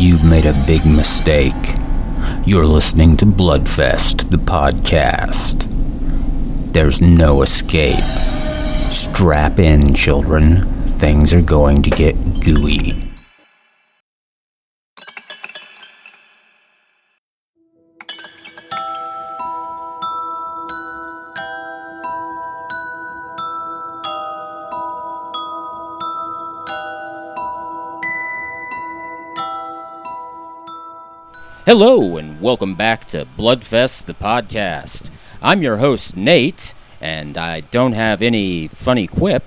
You've made a big mistake. You're listening to Bloodfest the Podcast. There's no escape. Strap in, children. Things are going to get gooey. Hello, and welcome back to Bloodfest the Podcast. I'm your host, Nate, and I don't have any funny quip.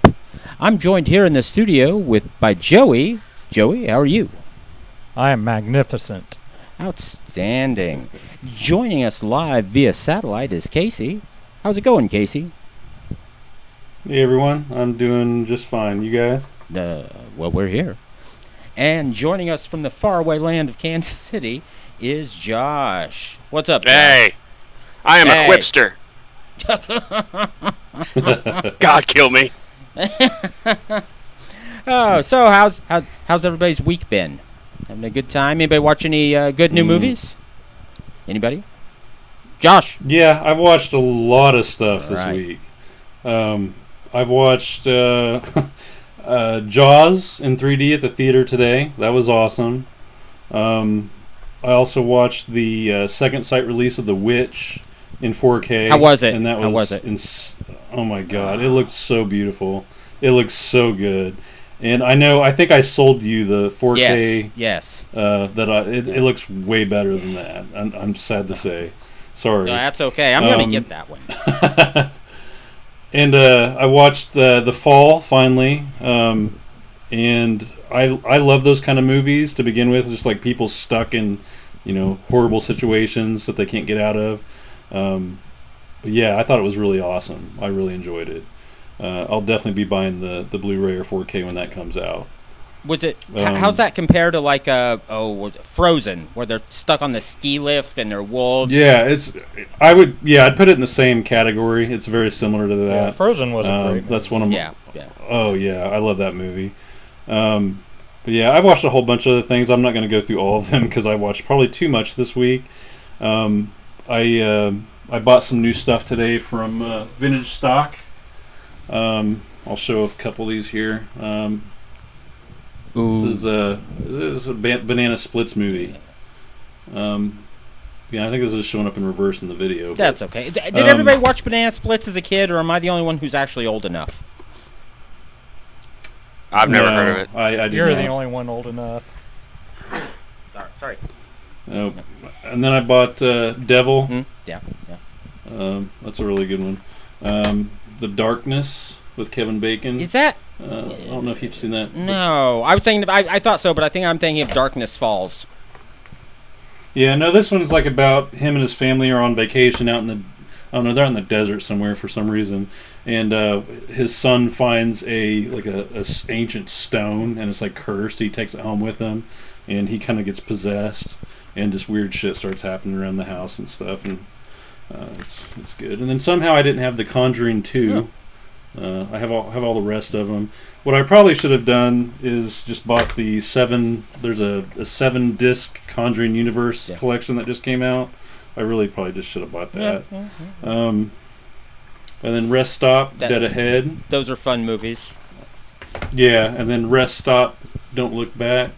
I'm joined here in the studio by Joey. Joey, how are you? I am magnificent. Outstanding. Joining us live via satellite is Casey. How's it going, Casey? Hey, everyone. I'm doing just fine. You guys? Well, we're here. And joining us from the faraway land of Kansas City is Josh. What's up, Josh? Hey, I am a quipster. God kill me. Oh, so how's everybody's week been? Having a good time? Anybody watch any good new movies? Anybody? Josh? Yeah, I've watched a lot of stuff this right. week. I've watched Jaws in 3D at the theater today. That was awesome. I also watched the second sight release of The Witch in 4K. How was it? And that was, How was it? Oh my god, it looked so beautiful. It looks so good. And I think I sold you the 4K. Yes. It looks way better than that. I'm sad to say. Sorry. No, that's okay. I'm going to get that one. And I watched The Fall finally. And I love those kind of movies to begin with, just like people stuck in, horrible situations that they can't get out of. But yeah, I thought it was really awesome. I really enjoyed it. I'll definitely be buying the Blu-ray or 4K when that comes out. Was it? How's that compare to was it Frozen, where they're stuck on the ski lift and they're wolves? Yeah, I'd put it in the same category. It's very similar to that. Yeah, Frozen was a great movie. That's one of my. Yeah. Oh yeah, I love that movie. But yeah, I watched a whole bunch of other things. I'm not going to go through all of them because I watched probably too much this week. I bought some new stuff today from Vintage Stock. I'll show a couple of these here. This is a Banana Splits movie. Yeah, I think this is showing up in reverse in the video. That's okay. Did everybody watch Banana Splits as a kid, or am I the only one who's actually old enough? I've never heard of it. I You're the only one old enough. Sorry. Oh, and then I bought Devil. Yeah. That's a really good one. The Darkness with Kevin Bacon. Is that? I don't know if you've seen that. No, I was thinking. I thought so, but I think I'm thinking of Darkness Falls. Yeah, no, this one's like about him and his family are on vacation out in the. I don't know, they're out in the desert somewhere for some reason, and his son finds a ancient stone, and it's like cursed. He takes it home with him, and he kind of gets possessed, and just weird shit starts happening around the house and stuff, and it's good. And then somehow I didn't have The Conjuring 2. I have all the rest of them. What I probably should have done is just bought the 7. There's a 7-disc Conjuring Universe collection that just came out. I really probably just should have bought that. And then Rest Stop, Dead Ahead. Those are fun movies. Yeah, and then Rest Stop, Don't Look Back.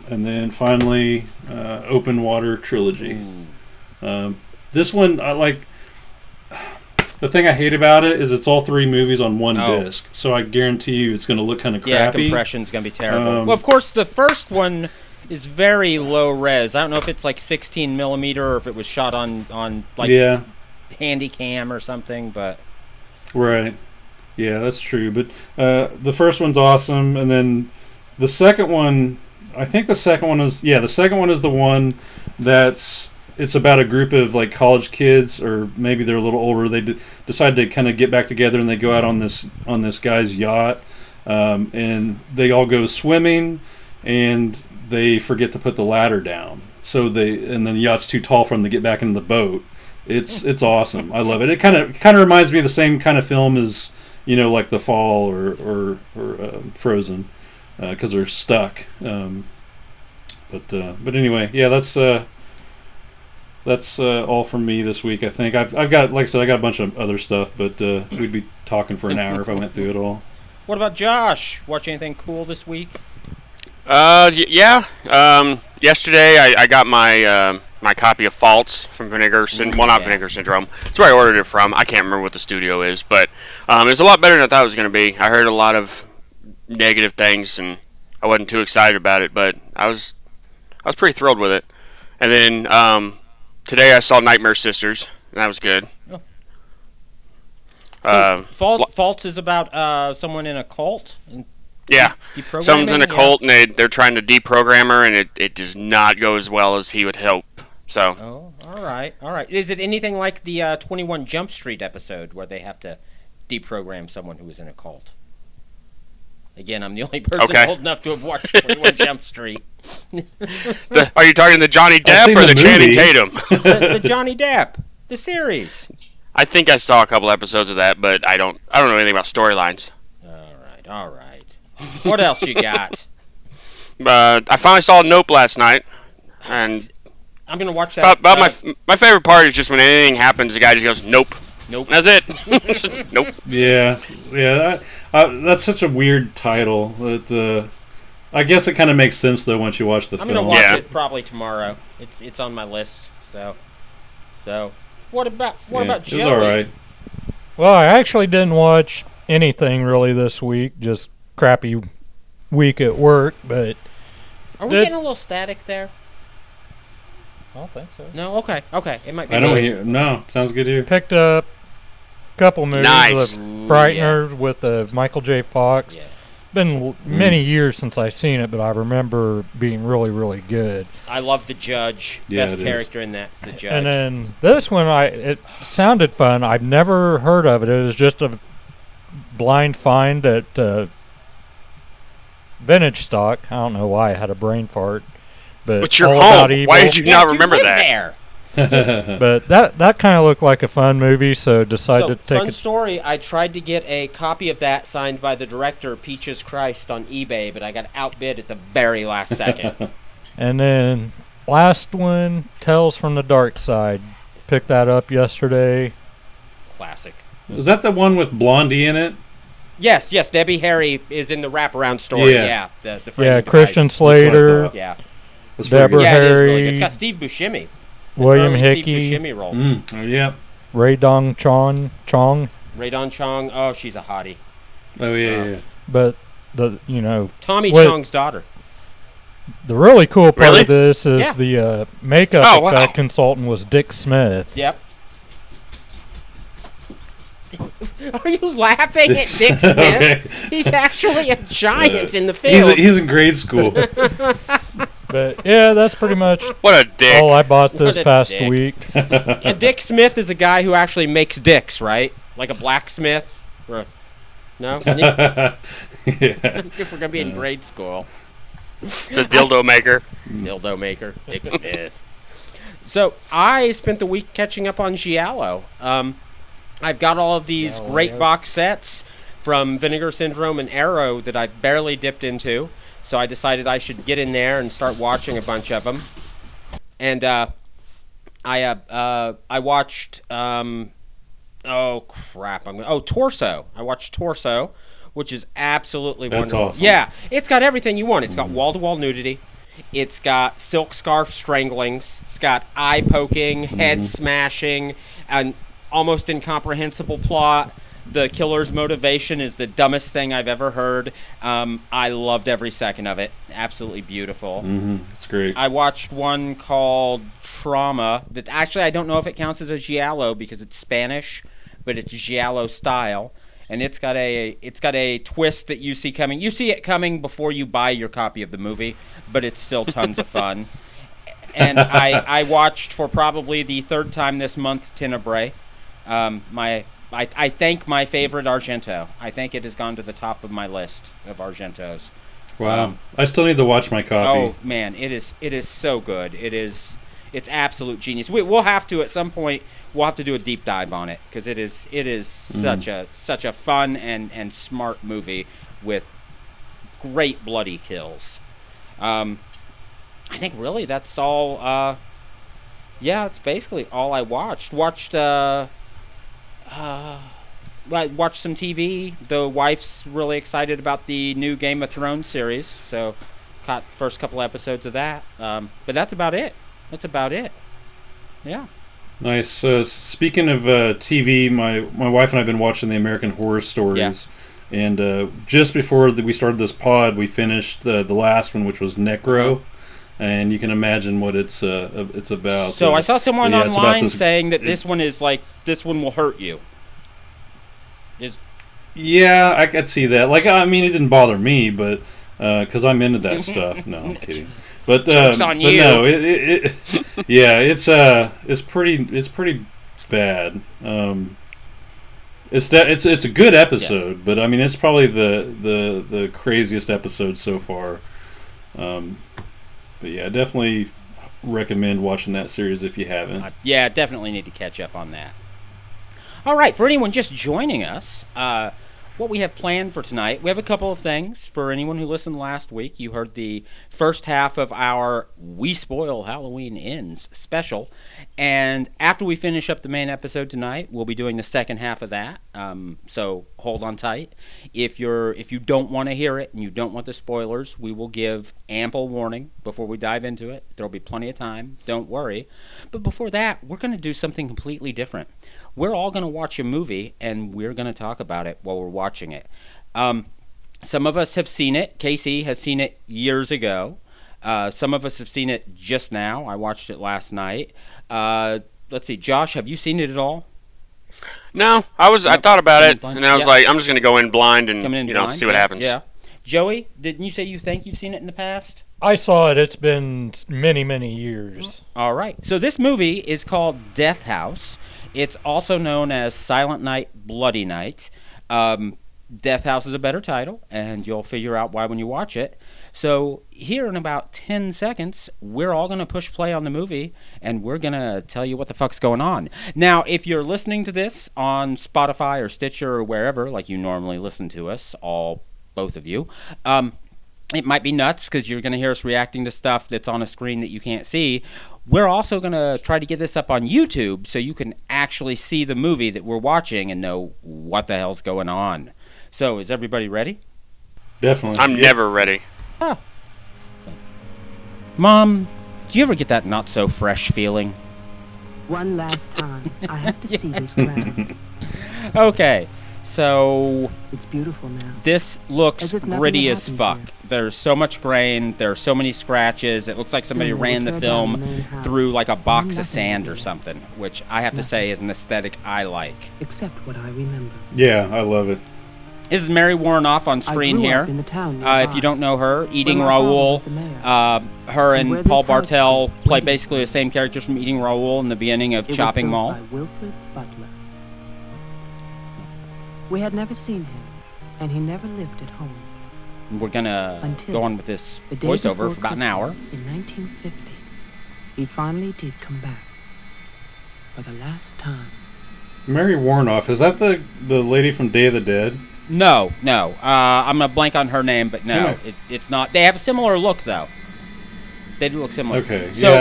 And then finally, Open Water Trilogy. This one, I like. The thing I hate about it is it's all 3 movies on one disc, so I guarantee you it's going to look kind of crappy. Yeah, compression's going to be terrible. Well, of course, the first one is very low res. I don't know if it's like 16 millimeter or if it was shot on handy cam or something, but right. Yeah, that's true. But the first one's awesome, and then the second one, I think the second one is the one that's. It's about a group of like college kids, or maybe they're a little older. They decide to kind of get back together, and they go out on this guy's yacht, and they all go swimming, and they forget to put the ladder down. And then the yacht's too tall for them to get back into the boat. It's awesome. I love it. It kind of reminds me of the same kind of film as like The Fall or Frozen, because they're stuck. But anyway, yeah, that's all from me this week. I think I've got, like I said, I got a bunch of other stuff, but we'd be talking for an hour if I went through it all. What about Josh? Watch anything cool this week? Yeah. Yesterday I got my my copy of Faults from Vinegar Syndrome. Well, not Vinegar Syndrome. That's where I ordered it from. I can't remember what the studio is, but it was a lot better than I thought it was going to be. I heard a lot of negative things, and I wasn't too excited about it, but I was pretty thrilled with it. And then today I saw Nightmare Sisters, and that was good. So Faults is about someone in a cult? Yeah, someone's in a cult, and they're trying to deprogram her, and it does not go as well as he would hope. So. Oh, all right. Is it anything like the 21 Jump Street episode where they have to deprogram someone who was in a cult? Again, I'm the only person old enough to have watched 21 Jump Street. Are you talking the Johnny Depp or the Channing Tatum? the Johnny Depp, the series. I think I saw a couple episodes of that, but I don't know anything about storylines. All right. What else you got? I finally saw Nope last night, and I'm gonna watch that. About my favorite part is just when anything happens, the guy just goes Nope. That's it. Nope. Yeah. That's such a weird title. That I guess it kind of makes sense though once you watch the film. I'm gonna watch it probably tomorrow. It's on my list. So what about Joey? It was all right. Well, I actually didn't watch anything really this week. Just crappy week at work, but are we getting a little static there? I don't think so. No, okay. It might be. I don't hear. No, sounds good here. Picked up a couple movies. Nice. Frighteners with Michael J. Fox. Yeah. Been many years since I've seen it, but I remember being really, really good. I love the Judge. Yeah, Best character in that's the Judge. And then this one, it sounded fun. I've never heard of it. It was just a blind find at Vintage Stock. I don't know why I had a brain fart. But you're all home. about evil. Why did you not remember live that? There. But that kind of looked like a fun movie, so decided to take fun story. I tried to get a copy of that signed by the director, Peaches Christ, on eBay, but I got outbid at the very last second. And then last one, Tales from the Dark Side. Picked that up yesterday. Classic. Is that the one with Blondie in it? Yes. Debbie Harry is in the wraparound story. Yeah. The friend Christian Slater. Yeah. Deborah Yeah, it is Harry. really good. It's got Steve Buscemi. William Steve Hickey. Buscemi role. Yep. Ray Dong Chong. Ray Don Chong. Oh, she's a hottie. Oh yeah. But Tommy Chong's daughter. The really cool part Really? of this is the makeup effect consultant was Dick Smith. Yep. Are you laughing at Dick Smith? Okay. He's actually a giant in the field. He's in grade school. But yeah, that's pretty much What a dick. all I bought this What a past dick. week. And Dick Smith is a guy who actually makes dicks, right? Like a blacksmith? No? If we're going to be in grade school. It's a dildo maker. Dildo maker, Dick Smith. So I spent the week catching up on Giallo. I've got all of these great box sets from Vinegar Syndrome and Arrow that I barely dipped into. So I decided I should get in there and start watching a bunch of them. And I watched Torso. I watched Torso, which is absolutely wonderful. Awesome. Yeah, it's got everything you want. It's got wall-to-wall nudity. It's got silk scarf stranglings. It's got eye poking, head smashing, an almost incomprehensible plot. The killer's motivation is the dumbest thing I've ever heard. I loved every second of it. Absolutely beautiful. It's great. I watched one called Trauma. That actually I don't know if it counts as a giallo because it's Spanish, but it's giallo style, and it's got a twist that you see coming. You see it coming before you buy your copy of the movie, but it's still tons of fun. And I watched for probably the third time this month Tenebrae. I thank my favorite Argento. I think it has gone to the top of my list of Argentos. Wow. I still need to watch my copy. Oh man, it is so good. It's absolute genius. We'll have to at some point. We'll have to do a deep dive on it because it is such a fun and smart movie with great bloody kills. I think really that's all. Yeah, it's basically all I watched. I watched some TV. The wife's really excited about the new Game of Thrones series, so caught the first couple episodes of that. But that's about it. Yeah. Nice. Speaking of TV, my wife and I have been watching the American Horror Stories. Yeah. And just before we started this pod, we finished the last one, which was Necro. And you can imagine what it's about. So I saw someone online saying that this one will hurt you. Yeah, I could see that. Like, I mean, it didn't bother me, but because I'm into that stuff. No, I'm kidding. But on you. No, it's pretty bad. It's a good episode, but I mean, it's probably the craziest episode so far. But yeah, definitely recommend watching that series if you haven't. Yeah, definitely need to catch up on that. All right, for anyone just joining us, what we have planned for tonight, we have a couple of things. For anyone who listened last week, you heard the first half of our We Spoil Halloween Ends special. And after we finish up the main episode tonight, we'll be doing the second half of that. So hold on tight. If you don't want to hear it and you don't want the spoilers, we will give ample warning before we dive into it. There'll be plenty of time. Don't worry. But before that, we're going to do something completely different. We're all going to watch a movie, and we're going to talk about it while we're watching it. Some of us have seen it. Casey has seen it years ago. Some of us have seen it just now. I watched it last night. Let's see. Josh, have you seen it at all? No, I thought about it, and I was like, I'm just going to go in blind and see what happens. Yeah. Joey, didn't you say you think you've seen it in the past? I saw it. It's been many, many years. All right. So this movie is called Deathhouse. It's also known as Silent Night, Bloody Night. Deathhouse is a better title, and you'll figure out why when you watch it. So here in about 10 seconds, we're all going to push play on the movie, and we're going to tell you what the fuck's going on. Now, if you're listening to this on Spotify or Stitcher or wherever, like you normally listen to us, both of you, it might be nuts because you're going to hear us reacting to stuff that's on a screen that you can't see. We're also going to try to get this up on YouTube so you can actually see the movie that we're watching and know what the hell's going on. So, is everybody ready? Definitely. I'm never ready. Oh. Mom, do you ever get that not-so-fresh feeling? One last time. I have to see this ground. Okay. So it's beautiful now. This looks gritty as fuck. There's so much grain. There are so many scratches. It looks like somebody ran the film through like a box of sand or something, which I have to say is an aesthetic I like. Except what I remember. Yeah, I love it. This is Mary Warnoff on screen here. If you don't know her, Eating Raoul. Her and Paul Bartel play basically the same characters from Eating Raoul in the beginning of Chopping Mall. We had never seen him, and he never lived at home. We're gonna go on with this voiceover for about an hour. In 1950, he finally did come back for the last time. Mary Warnoff, is that the lady from Day of the Dead? No. I'm gonna blank on her name, but no, it's not. They have a similar look though. They do look similar. Okay. So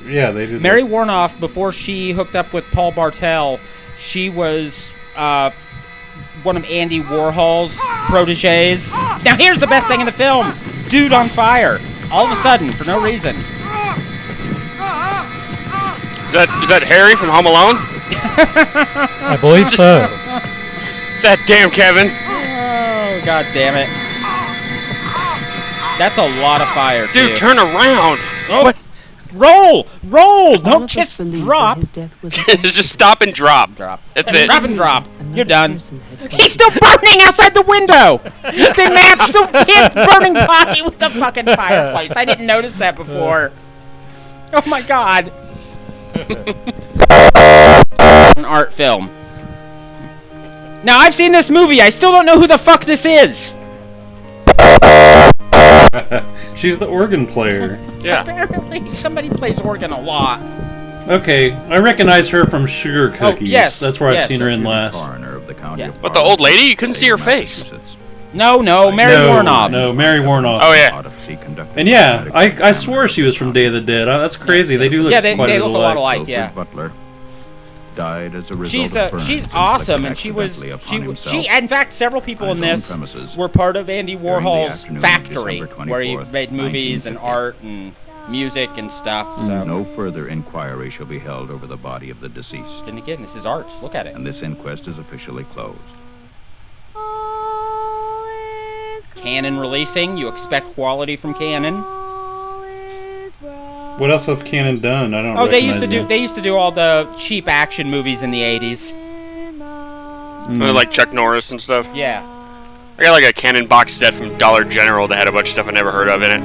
yeah, they do. Mary Warnoff, before she hooked up with Paul Bartel, she was one of Andy Warhol's proteges. Now here's the best thing in the film. Dude on fire. All of a sudden, for no reason. Is that Harry from Home Alone? I believe so. That damn Kevin. Oh, god damn it. That's a lot of fire, too. Dude, turn around. Oh. What? Roll! Don't just drop. Just stop and drop. That's it. Drop and drop. You're done. He's still burning outside the window! They matched his burning body with the fucking fireplace. I didn't notice that before. Oh my god. An art film. Now, I've seen this movie. I still don't know who the fuck this is. She's the organ player. Yeah. Apparently, somebody plays organ a lot. Okay, I recognize her from Sugar Cookies. Oh, yes. That's where I've seen her in last. What, the old lady? You couldn't see her face. No, Mary Warnoff. No, Mary Warnoff. Oh, yeah. And yeah, I swore she was from Day of the Dead. That's crazy. They do look they quite look a lot alike. Yeah. Butler died as a result of burns she's inflicted awesome, and she accidentally upon himself in fact, several people in on his this own premises were part of Andy during the Warhol's afternoon of factory, December where he 24th, made movies and 1950. art and music and stuff. So. No further inquiry shall be held over the body of the deceased, And again, this is art. Look at it. and this inquest is officially closed. Canon releasing. You expect quality from Canon. What else have Canon done? I don't. Oh, they used to recognize do all the cheap action movies in the 80s. Like Chuck Norris and stuff. Yeah. I got like a Canon box set from Dollar General that had a bunch of stuff I never heard of in it.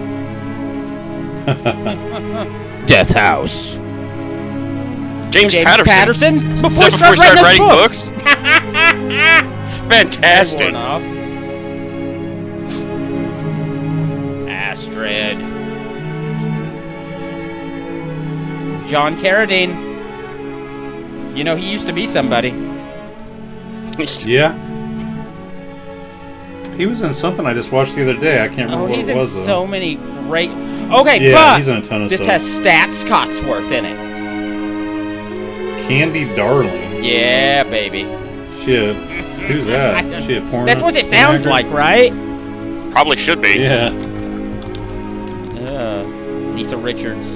Deathhouse. James Patterson. Before Except he started writing books. Fantastic. Fantastic. Astrid. John Carradine. You know, he used to be somebody. Yeah. He was in something I just watched the other day. I can't remember what he's it in was, though. so many great... Okay, Yeah, but he's in a ton of this stuff. has Stats Cotsworth in it. Candy Darling. Yeah, baby. Who's that? She a porn? That's what it sounds actor? like, right? Probably should be. Yeah. Lisa Richards.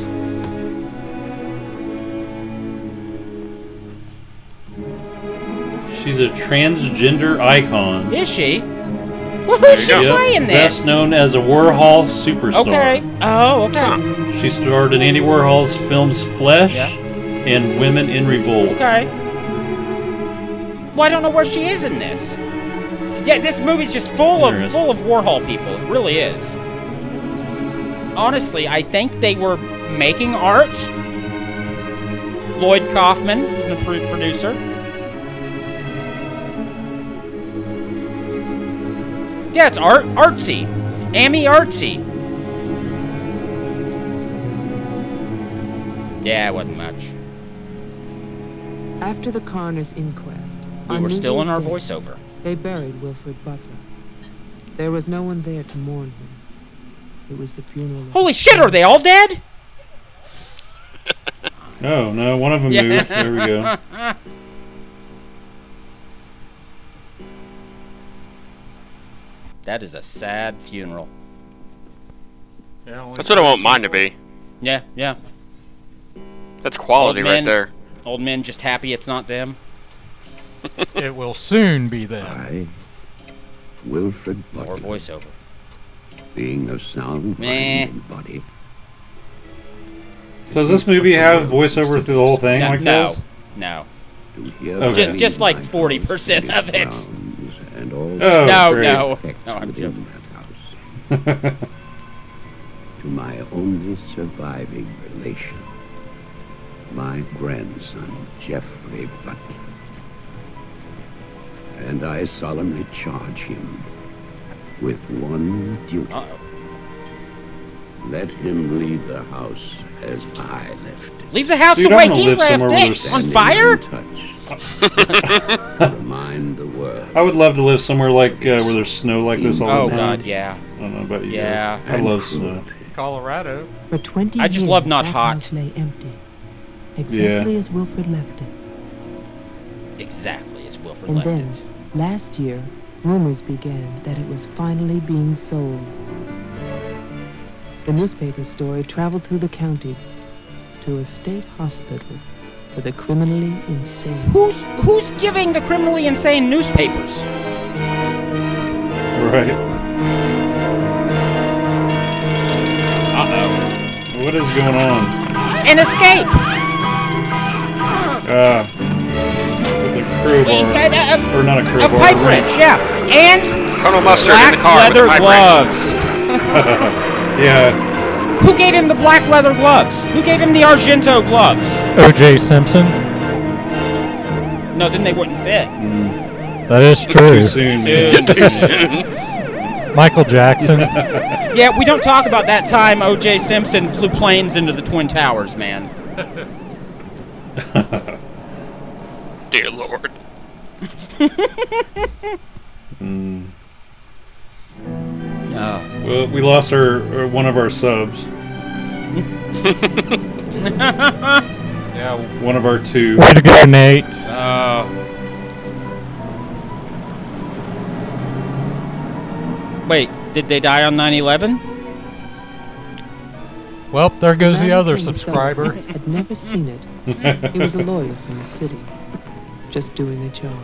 She's a transgender icon. Is she? Well, who's she There you go. playing this? Best known as a Warhol superstar. Okay. Oh, okay. She starred in Andy Warhol's films Flesh Yeah. and Women in Revolt. Okay. Well, I don't know where she is in this. Yeah, this movie's just full of Warhol people. It really is. Honestly, I think they were making art. Lloyd Kaufman is the producer. Yeah, it's artsy. Amy artsy. Yeah, it wasn't much. After the coroner's inquest, We on were New still in our Year's Day, voiceover. They buried Wilfred Butler. There was no one there to mourn him. It was the funeral. of Holy his shit, are son. they all dead? Oh, no, one of them moved. There we go. That is a sad funeral. Yeah, That's what I want mine to be. Yeah, yeah. That's quality Old right men. there. Old men just happy it's not them. it will soon be them. I, Wilfred More Butler, voiceover. being of sound Meh. mind and body, So does this movie have voiceover through the whole thing No, like no, this? no. to hear Okay. the Just like light 40% his of it. grounds and all Oh, No, great. no. effect No, I'm within joking. that house. To my only surviving relation, my grandson, Jeffrey Butler. And I solemnly charge him with one duty. Uh-oh. Let him leave the house as I left it. Leave the house Dude, the I way wanna he live left somewhere where it. there's- On fire? Untouched. Remind the world. I would love to live somewhere like where there's snow like this all Oh, the time. God, yeah. I don't know about you Yeah. guys. I love snow. Colorado. For 20 I just years, love not that hot. house lay empty, Yeah. exactly as Wilfred left it. Exactly as Wilfred And left then, it. last year, rumors began that it was finally being sold. The newspaper story traveled through the county to a state hospital for the criminally insane. Who's giving the criminally insane newspapers? Right. Uh-oh. What is going on? An escape! With a crowbar. He's got a Or not a crowbar. pipe wrench, yeah. And Colonel Mustard in black the car with leather the pipe wrench. gloves. Yeah. Who gave him the black leather gloves? Who gave him the Argento gloves? O.J. Simpson. No, then they wouldn't fit. That is Too true. soon. Too soon. Michael Jackson. Yeah, we don't talk about that time O.J. Simpson flew planes into the Twin Towers, man. Dear Lord. Oh. Well, we lost one of our subs. Yeah. One of our two. Way to go, Nate. Wait, did they die on 9/11? Well, there goes the man other himself subscriber. had never seen it. He was a lawyer from the city, just doing a job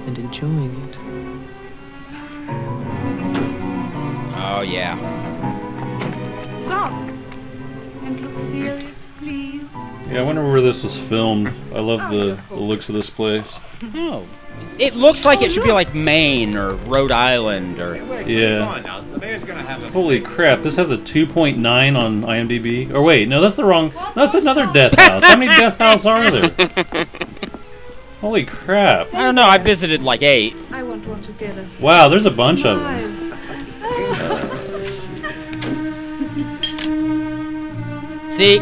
and enjoying it. Oh, yeah. Stop and look serious, please. Yeah, I wonder where this was filmed. I love the looks of this place. Oh. It looks like it should be like Maine or Rhode Island or... Yeah. Holy crap, this has a 2.9 on IMDb. Or wait, no, that's the wrong... That's another Deathhouse. How many Deathhouse are there? Holy crap. I don't know, I visited like 8. I want one together. Wow, there's a bunch of them. See?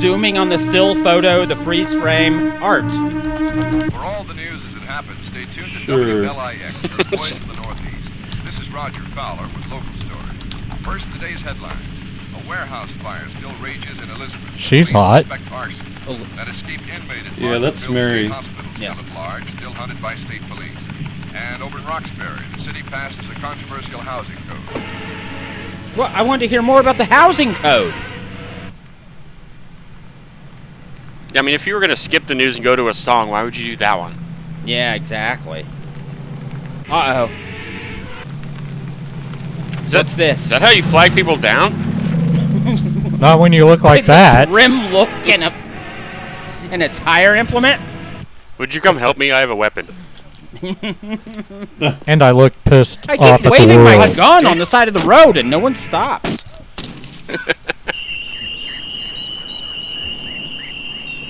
Zooming on the still photo, the freeze frame, art. For all the news as it happens, stay tuned to Sure. WLIX, your voice in the Northeast. This is Roger Fowler with local stories. First, today's headlines. A warehouse fire still rages in Elizabeth. She's Police hot. suspect arson. That escaped inmate at Yeah, that's Martinsville Mary. State Hospital Yeah. still at large, still hunted by state police. And over in Roxbury, the city passes a controversial housing code. Well, I wanted to hear more about the housing code. I mean, if you were going to skip the news and go to a song, why would you do that one? Yeah, exactly. Uh-oh. What's this? Is that how you flag people down? Not when you look like With a that. grim look and a tire implement? Would you come help me? I have a weapon. And I look pissed I off keep at the waving my world. gun on the side of the road and no one stops.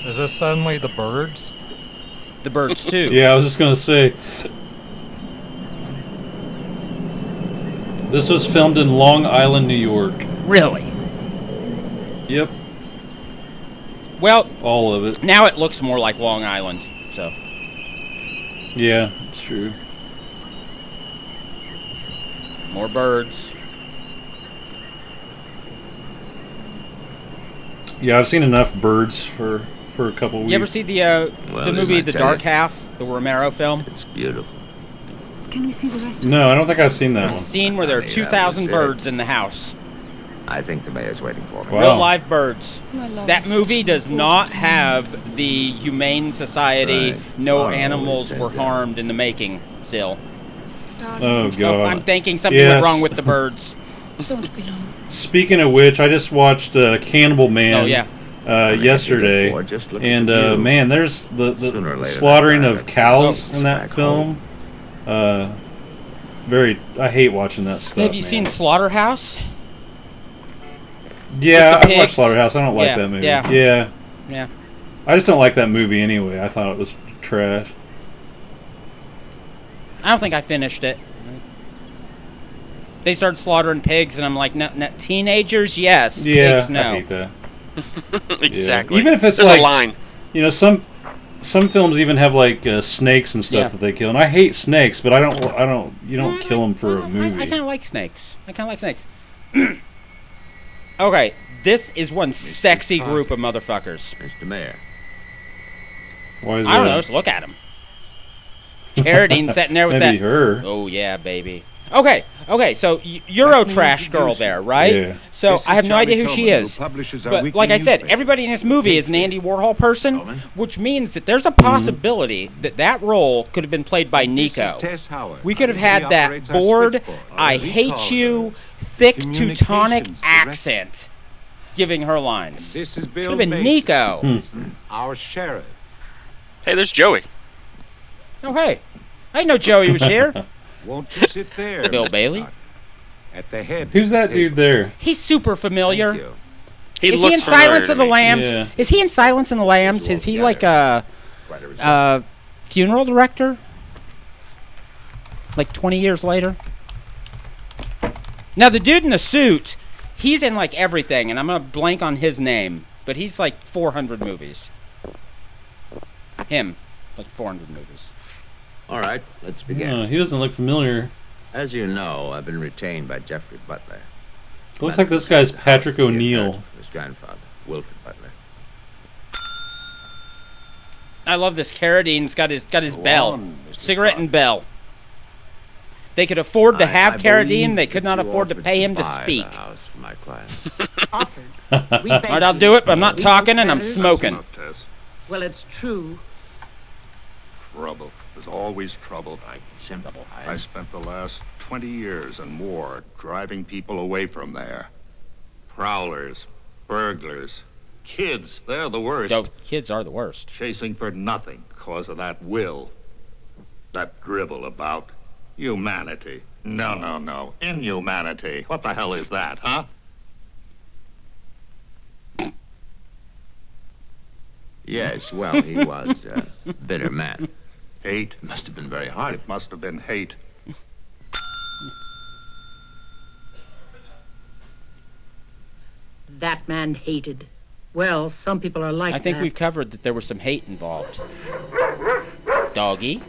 Is this suddenly the birds? The birds, too. Yeah, I was just going to say. This was filmed in Long Island, New York. Really? Yep, Well, all of it. now it looks more like Long Island, so... Yeah, it's true. More birds. Yeah, I've seen enough birds for a couple weeks. You ever see the movie The Dark Half, the Romero film? It's beautiful. Can we see the rest? No, I don't think I've seen that There's a one. scene where there are 2,000 birds in the house. I think the mayor's waiting for me. Wow. Real live birds. My love That is movie so does important not to me. have the Humane Society, Right. no Laura always animals says were that. harmed in the making, still. Darling, Oh, God. Oh, I'm thinking something Yes. went wrong with the birds. don't be long. Speaking of which, I just watched Cannibal Man Oh, yeah. yesterday. Before, just look at And, the view. man, there's the Sooner or later, slaughtering that of guy cows goes in that back film. I hate watching that stuff. Have you seen Slaughterhouse? Yeah, with the I watched pigs? Slaughterhouse. I don't like Yeah, that movie. yeah. Yeah. Yeah. I just don't like that movie anyway. I thought it was trash. I don't think I finished it. They started slaughtering pigs, and I'm like, no, teenagers, yes. Yeah, Pigs, no. I hate that. Exactly. Even if it's There's like a line. You know, some films even have like snakes and stuff Yeah. that they kill, and I hate snakes, but you don't kill them for a movie. I kind of like snakes. Okay, this is one sexy group of motherfuckers. Mr. Mayor. Why is I don't that? know, just look at him. Carradine sitting there with Maybe that. her. Oh, yeah, baby. Okay, so Eurotrash girl there, right? Yeah. So This is I have no Charlie idea who she Tillman, is. who publishes our But weekly like I said, newspaper. everybody in this movie is an Andy Warhol person, Tillman. which means that there's a possibility that role could have been played by Nico. Tess Howard. We could have He had that operates our bored, switchboard, or I as we hate call you, it, thick communications Teutonic director. accent giving her lines. This is Bill Could have been Mason, Nico. our sheriff. Hey, there's Joey. Oh, hey. I didn't know Joey was here. Won't you sit there? Bill Mr. Bailey? Scott? At the head. Who's that dude there? He's super familiar. Thank you. He Is he looks in familiar Silence to of the me. Lambs? Yeah. Is he in Silence of the Lambs? Is he like a Quite a result. funeral director? Like 20 years later? Now, the dude in the suit, he's in like everything, and I'm going to blank on his name, but he's like 400 movies. Him, like 400 movies. All right, let's begin. He doesn't look familiar. As you know, I've been retained by Jeffrey Butler. Looks like this guy's Patrick O'Neill. His grandfather, Wilfred Butler. I love this. Carradine's got his bell. Cigarette and bell. They could afford to have Carradine. They could not afford to pay him to speak. Alright, I'll do it, but I'm not talking and I'm smoking. Well, it's true. Trouble. There's always trouble. I spent the last 20 years and more driving people away from there. Prowlers, burglars, kids, they're the worst. Oh, kids are the worst. Chasing for nothing because of that will. That drivel about humanity. No. Inhumanity. What the hell is that, huh? Yes, well, he was a bitter man. Hate. It must have been very hard. It must have been hate. That man hated. Well, some people are like that. I think we've covered that there was some hate involved. Doggy.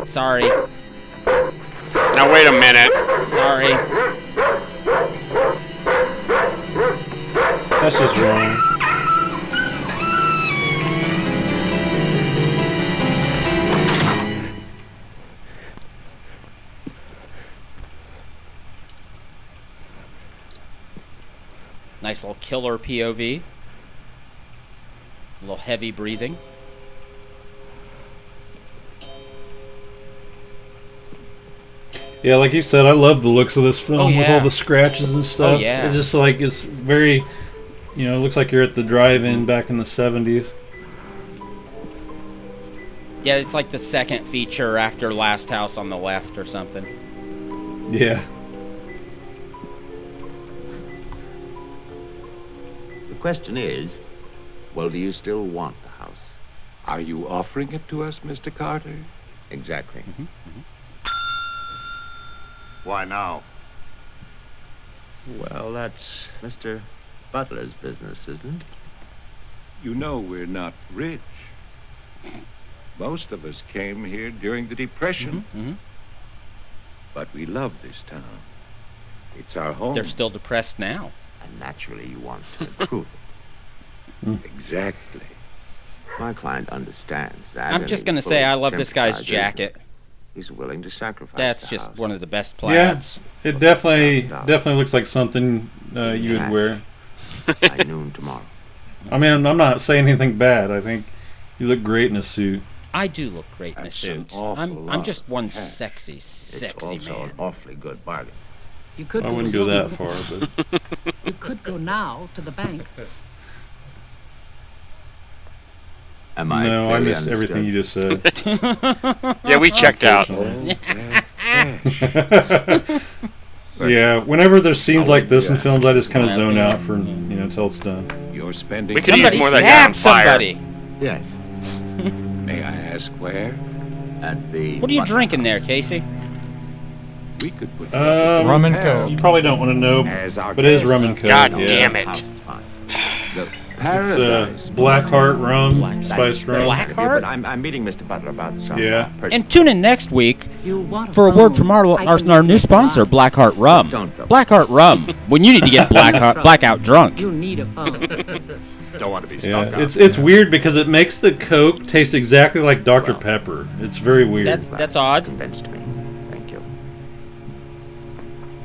Sorry. Now wait a minute. Sorry. That's just wrong. Nice little killer POV. A little heavy breathing. Yeah, like you said, I love the looks of this film with yeah. all the scratches and stuff. Oh, yeah. It's just like, it's very, it looks like you're at the drive-in back in the 70s. Yeah, it's like the second feature after Last House on the Left or something. Yeah. The question is, well, do you still want the house? Are you offering it to us, Mr. Carter? Exactly. Why now? Well, that's Mr. Butler's business, isn't it? You know we're not rich. Most of us came here during the Depression. But we love this town. It's our home. They're still depressed now. And naturally you want to improve it. Exactly. My client understands that. I'm just going to say I love this guy's jacket. He's willing to sacrifice. That's just one of the best plaids. Yeah, it definitely looks like something you would wear. By noon tomorrow. I mean, I'm not saying anything bad. I think you look great in a suit. I do look great in a suit. I'm just one sexy It's man. also an awfully good bargain. You could I wouldn't go that far, but You could go now to the bank. Am I no, I clearly missed everything you just said. Yeah, we checked out. Yeah, whenever there's scenes like this in films, I just kind of zone out for until it's done. You're spending. We could use more of that guy on fire. Yes. May I ask where? At the. What are you drinking there, Casey? We could put Rum and Coke. You probably don't want to know, but it is rum and Coke. God yeah. damn it. It's Blackheart rum, spiced rum. Blackheart? I'm meeting Mr. Butler about some. Yeah. And tune in next week for a word from our new sponsor, Blackheart Rum. Blackheart Rum. When you need to get blackout drunk. You need a phone. Don't want to be stuck Yeah, out. it's weird because it makes the Coke taste exactly like Dr. Pepper. It's very weird. That's odd. Convinced me. Thank you.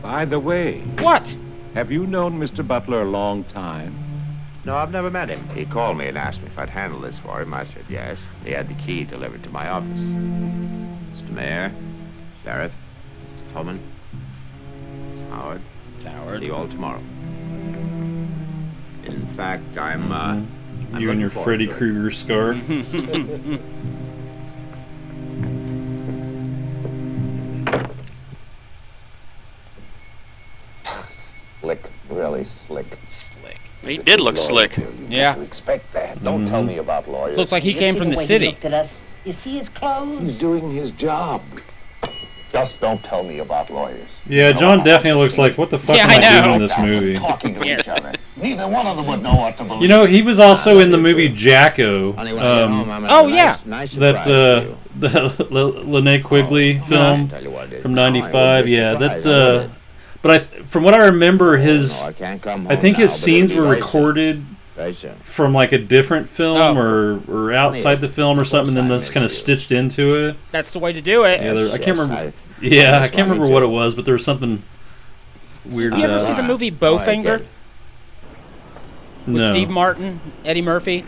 By the way, What? have you known Mr. Butler a long time? No, I've never met him. He called me and asked me if I'd handle this for him. I said yes. He had the key delivered to my office. Mr. Mayor, Sheriff, Mr. Tolman, Howard. See you all tomorrow. In fact, I'm you and your Freddy Krueger scarf. Slick, really slick. Slick. He did look slick. Yeah. You expect that. Don't tell me about lawyers. Looked like he came from the city. You see his clothes? He's doing his job. Just don't tell me about lawyers. Yeah, John definitely looks like, what the fuck Yeah, am I I doing know. in this movie? Talking to each other. Neither one of them would know what to believe. You know, he was also in the movie Jacko. Oh, yeah. That the Linnea Quigley film from '95. Yeah, that. But from what I remember, I think his scenes were recorded from like a different film or outside the film or something, and then that's kind of stitched into it. That's the way to do it. Yeah, I can't remember. I can't remember what it was, but there was something weird. You ever see the movie Bowfinger? With No. Steve Martin, Eddie Murphy.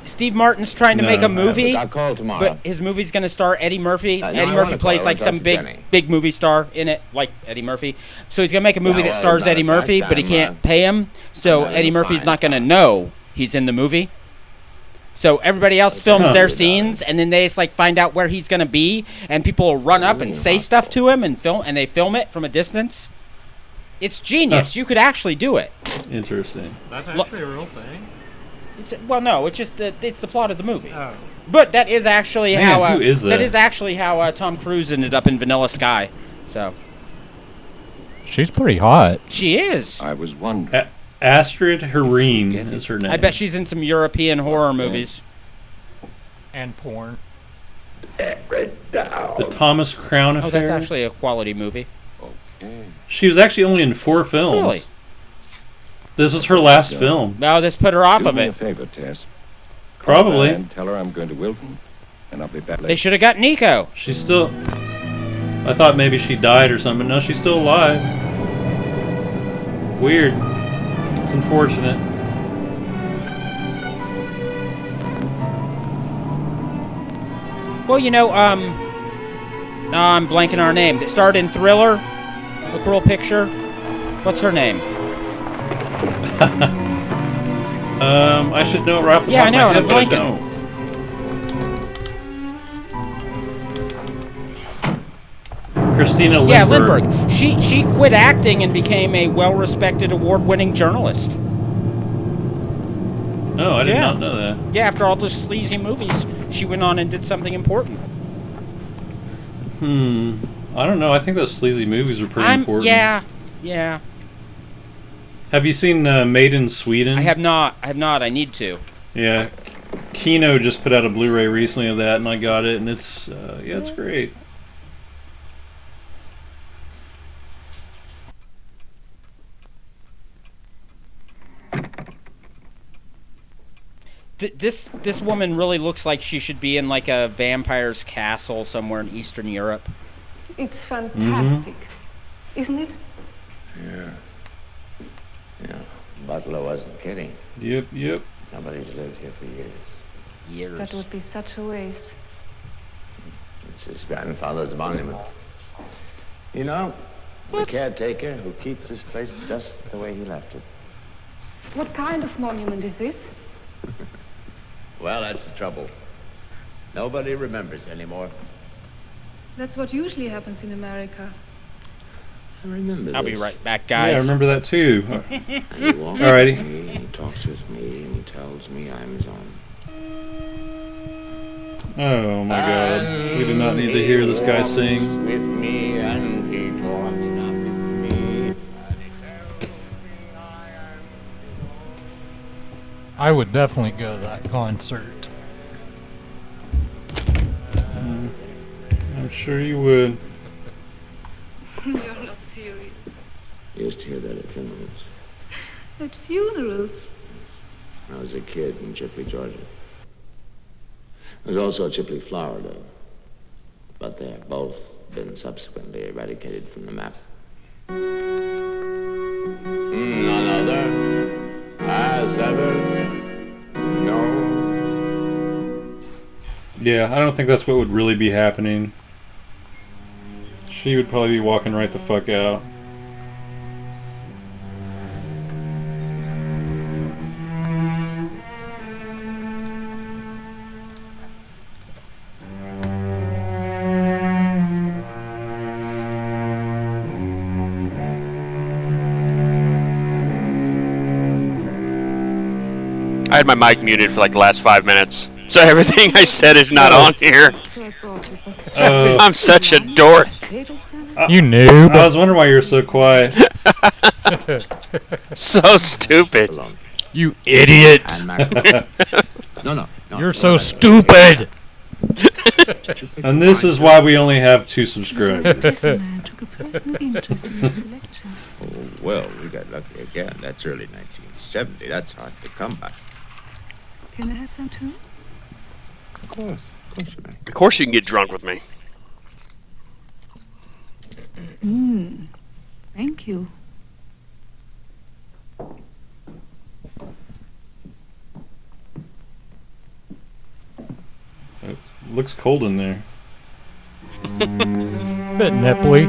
Steve Martin's trying to make a movie, but his movie's going to star Eddie Murphy. Eddie Murphy plays like some big movie star in it, like Eddie Murphy. So he's going to make a movie that stars Eddie Murphy, but he can't pay him. So Eddie Murphy's not going to know he's in the movie. So everybody else films their scenes, and then they just like find out where he's going to be, and people will run up and say stuff to him and they film it from a distance. It's genius. You could actually do it. Interesting. That's actually a real thing. No, it's just it's the plot of the movie. Oh. But that is actually how who is that? That is actually how Tom Cruise ended up in Vanilla Sky. So she's pretty hot. She is. I was wondering. Astrid Hareen is her name. I bet she's in some European horror movies. And porn. The Thomas Crown Affair. Oh, that's actually a quality movie. She was actually only in 4 films. Really? This was her last film. No, this put her off Do of me it. a favor, Tess. Probably. And tell her I'm going to Wilton, and I'll be back later. They should have got Nico. She's still... I thought maybe she died or something. No, she's still alive. Weird. It's unfortunate. Well, you know, I'm blanking on her name. That starred in Thriller, The Cruel Picture. What's her name? I should know it right off the top of my head, but I don't. Christina Lindbergh. Yeah, Lindbergh. She quit acting and became a well-respected, award-winning journalist. Oh, I did not know that. Yeah, after all those sleazy movies, she went on and did something important. I don't know. I think those sleazy movies are pretty important. Yeah. Have you seen Made in Sweden? I have not. I need to. Yeah. Kino just put out a Blu-ray recently of that, and I got it, and it's it's great. This woman really looks like she should be in like a vampire's castle somewhere in Eastern Europe. It's fantastic, isn't it? Yeah. Butler wasn't kidding. Yep. Nobody's lived here for years. That would be such a waste. It's his grandfather's monument. You know, the caretaker who keeps this place just the way he left it. What kind of monument is this? Well, that's the trouble. Nobody remembers anymore. That's what usually happens in America. I remember I'll this. be right back, guys. Yeah, I remember that too. He walks Alrighty. with me, he talks with me, and he tells me I'm his own. Oh my God. We do not need to hear this guy sing. With me, and he talks with me. I would definitely go to that concert. I'm sure you would. You're not serious. I used to hear that at funerals. At funerals? When I was a kid in Chipley, Georgia. There's also Chipley, Florida. But they have both been subsequently eradicated from the map. None other has ever known. Yeah, I don't think that's what would really be happening. She would probably be walking right the fuck out. I had my mic muted for like the last 5 minutes, so everything I said is not on here. I'm such a dork. You noob. I was wondering why you were so quiet. So stupid. You idiot! No. You're so stupid! And this is why we only have 2 subscribers. Oh, well, we got lucky again. That's early 1970. That's hard to come by. Can I have some too? Of course you may. Of course you can get drunk with me. Thank you. It looks cold in there. Bit nipply.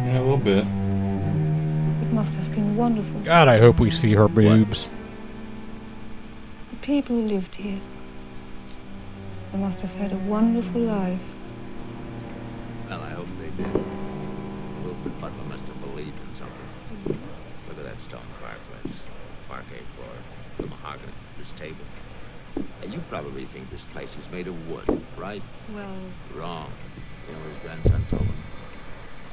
Yeah, a little bit. It must have been wonderful. God, I hope we see her boobs. The people who lived here, they must have had a wonderful life. Well, I hope they did. Wilfred Butler must have believed in something. Look at that stone fireplace, parquet floor, the mahogany, this table. And you probably think this place is made of wood, right? Well, Wrong. You know, his grandson told him.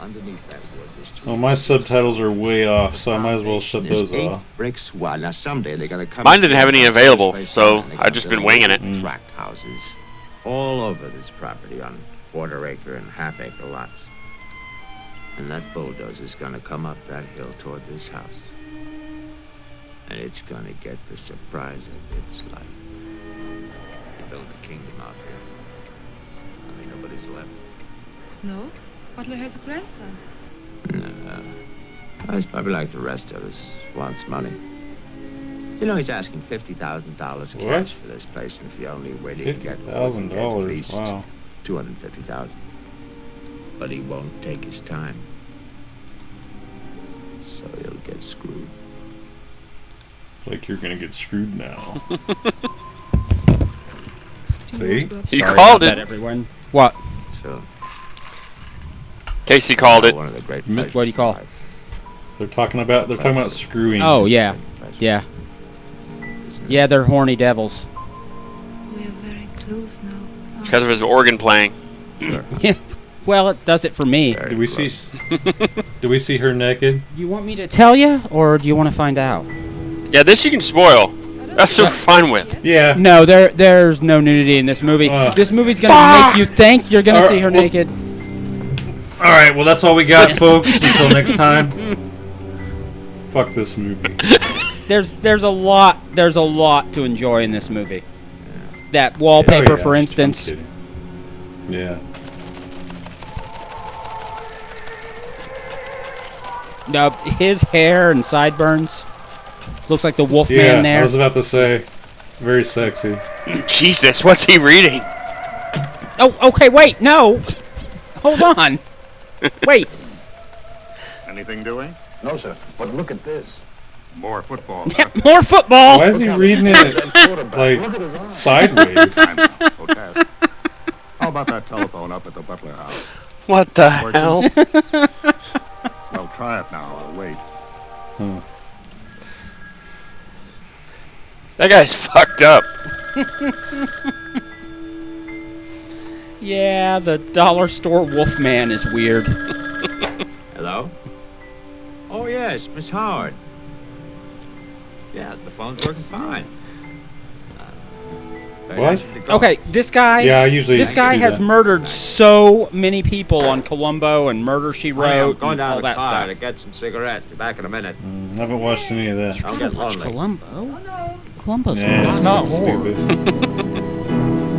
Underneath that wood, there's two. Oh, my subtitles are way off, so I might as well shut There's those 8 off. bricks wide. Now someday they're gonna come. Mine didn't have any available, so I've just been winging it. Tract houses all over this property on quarter-acre and half-acre lots. And that bulldozer's gonna come up that hill toward this house. And it's gonna get the surprise of its life. They built a kingdom out here. I mean, nobody's left. no. Butler has a grandson. No. He's probably like the rest of us. Wants money. You know, he's asking $50,000 What? cash for this place, and if you only wait, he can get $50,000. at least Wow. $250,000. But he won't take his time. So he'll get screwed. Like you're gonna get screwed now. See? You Sorry called about it. that, everyone. What? So Casey called it. one of the great What do you call? They're talking about screwing. Oh, yeah. Yeah. Yeah, they're horny devils. We are very close now. Because of his organ playing. Yeah. Well, it does it for me. Did we see? Did we see her naked? You want me to tell you, or do you want to find out? Yeah, this you can spoil. That's what we're fine with. Yeah. No, there's no nudity in this movie. This movie's gonna make you think you're gonna see her naked. All right. Well, that's all we got, folks. Until next time. Fuck this movie. There's a lot to enjoy in this movie. That wallpaper, Oh, yeah. for I'm instance. kidding. Yeah. No, his hair and sideburns looks like the Wolfman Yeah, there. I was about to say, very sexy. Jesus, what's he reading? Oh, okay, wait, no. Hold on. Wait. Anything doing? No, sir. But look at this. More football. More football. Why is he reading it like sideways? I know. Protest. How about that telephone up at the Butler house? What the hell? Well, try it now. I'll wait. That guy's fucked up. Yeah, the dollar store Wolfman is weird. Hello? Oh, yes, Miss Howard. Yeah, the phone's working fine. What? Okay, this guy. Yeah, I usually This guy do has that. murdered so many people on Columbo and Murder She I'm Wrote going and down all to the that car to stuff. get some cigarettes. Be back in a minute. I haven't watched any of that. Don't get Watch lonely. Columbo. Columbo's Yeah, It's awesome. not stupid.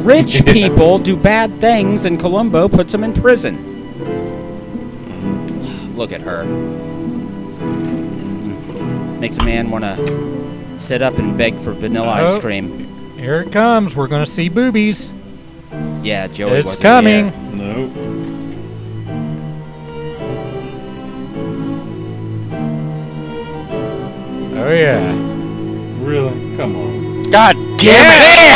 Rich people do bad things, and Columbo puts them in prison. Look at her. Makes a man want to sit up and beg for vanilla ice cream. Here it comes. We're going to see boobies. Yeah, Joey It's wasn't coming. here. Nope. Oh, yeah. Really? Come on. God damn it!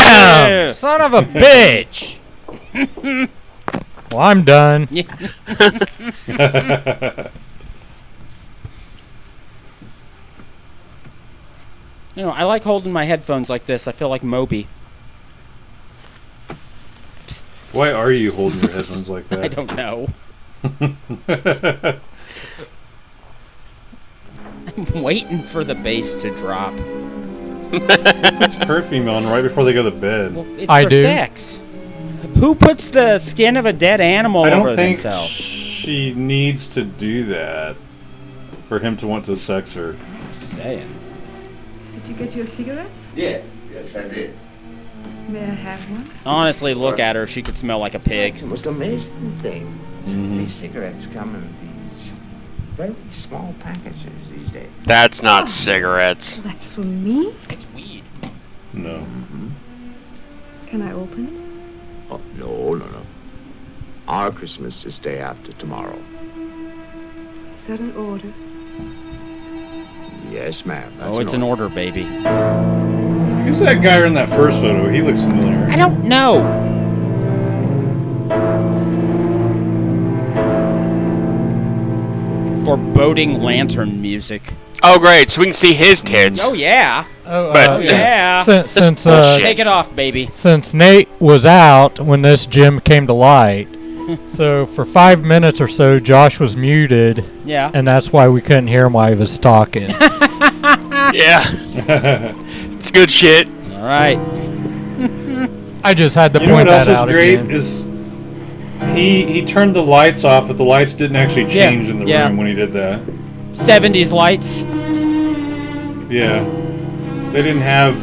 Damn! Son of a bitch! Well, I'm done. You know, I like holding my headphones like this. I feel like Moby. Why are you holding your headphones like that? I don't know. Waiting for the bass to drop. Puts perfume on right before they go to bed. Well, it's for sex. Who puts the skin of a dead animal I over don't think themselves? she needs to do that for him to want to sex her. Saying. Did you get your cigarettes? Yes, I did. May I have one? Honestly, look at her. She could smell like a pig. It's the most amazing thing. These cigarettes come in these very small packages these days. That's not cigarettes. That's for me? It's weed. No. Can I open it? Oh, no. Our Christmas is day after tomorrow. Is that an order? Yes, ma'am. Oh, it's an order, baby. Who's that guy in that first photo? He looks familiar. I don't know. Foreboding lantern music. Oh, great. So we can see his tits. Oh, yeah. But yeah. Since Take it off, baby. Since Nate was out when this gem came to light, so for 5 minutes or so, Josh was muted. Yeah. And that's why we couldn't hear him while he was talking. Yeah. It's good shit. All right. I just had to You know point what else that was out great again. is he turned the lights off, but the lights didn't actually change in the room when he did that. 70s lights. Yeah. They didn't have,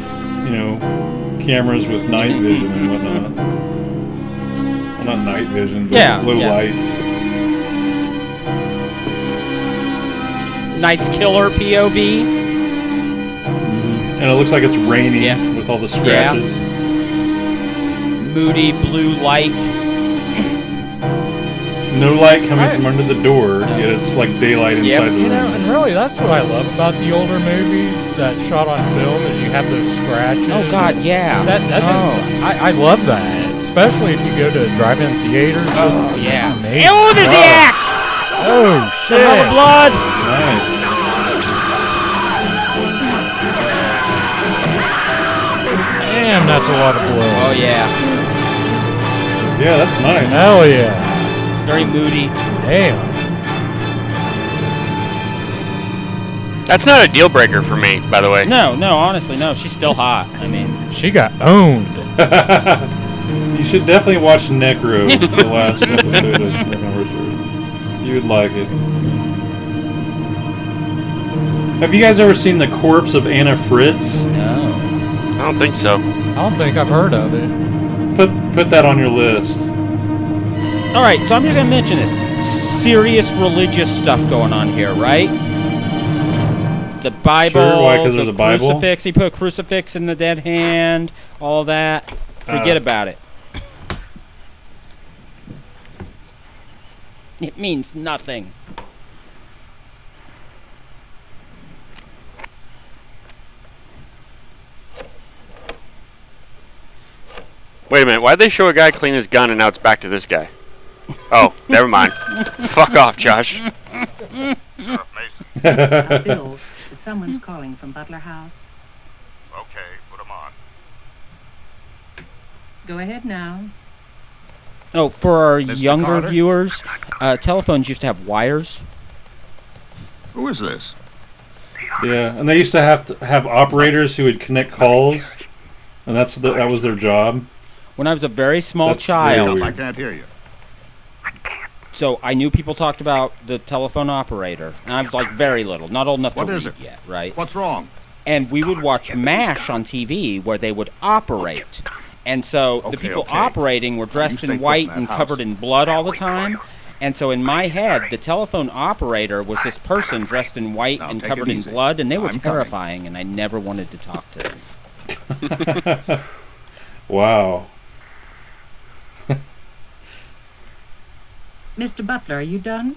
cameras with night vision and whatnot. Well, not night vision, but low light. Nice killer POV. And it looks like it's raining with all the scratches. Moody blue light. No light coming from under the door, yet it's like daylight inside the room. And really, that's what I love about the older movies that shot on film is you have those scratches. Oh God, yeah. I love that, especially if you go to drive-in theaters. Oh yeah. Amazing. Oh, there's the axe. Oh shit. Smell the blood. Nice. Damn, that's a lot of blood. Oh yeah. Yeah, that's nice. Hell yeah. Very moody. Damn. That's not a deal breaker for me, by the way. No, honestly, no. She's still hot. I mean, she got owned. You should definitely watch Necro, the last episode of Anniversary. You would like it. Have you guys ever seen The Corpse of Anna Fritz? No. I don't think so. I don't think I've heard of it. Put that on your list. All right, so I'm just gonna mention this serious religious stuff going on here, right? The Bible, Sure, why? 'Cause there's a Bible? Crucifix. He put a crucifix in the dead hand. All of that. Forget about it. It means nothing. Wait a minute. Why'd they show a guy clean his gun and now it's back to this guy? Oh, never mind. Fuck off, Josh. Bill, someone's calling from Butler House. Okay, put him on. Go ahead now. Oh, for our Mr. younger Carter? viewers, telephones used to have wires. Who is this? Yeah, and they used to have operators who would connect calls, and that was their job. When I was a very small That's child, I can't hear you. so I knew people talked about the telephone operator, and I was like very little, not old enough What to is read it? yet, right? What's wrong? And we would watch MASH on TV where they would operate. And so the Okay, people okay. operating were dressed stay in put white in that and house. covered in blood all the time. And so in my head, the telephone operator was this person dressed in white Now, and take covered it in easy. blood, and they were I'm coming. terrifying, and I never wanted to talk to them. Wow. Mr. Butler, are you done?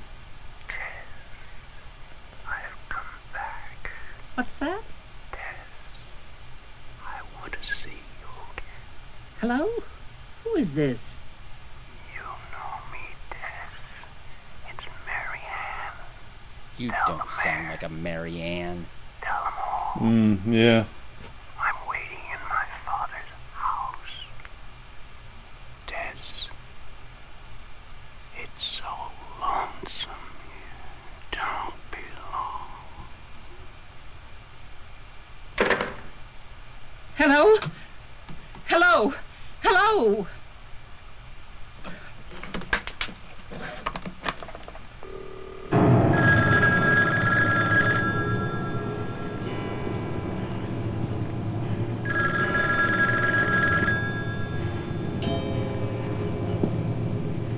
I've come back. What's that? I want to see you again. Hello? Who is this? You know me, Tess. It's Marianne. You don't sound like a Marianne. Tell them all. Yeah. I'm waiting in my father's house. Tess. It's so lonesome. You don't belong. Hello? Hello? Hello?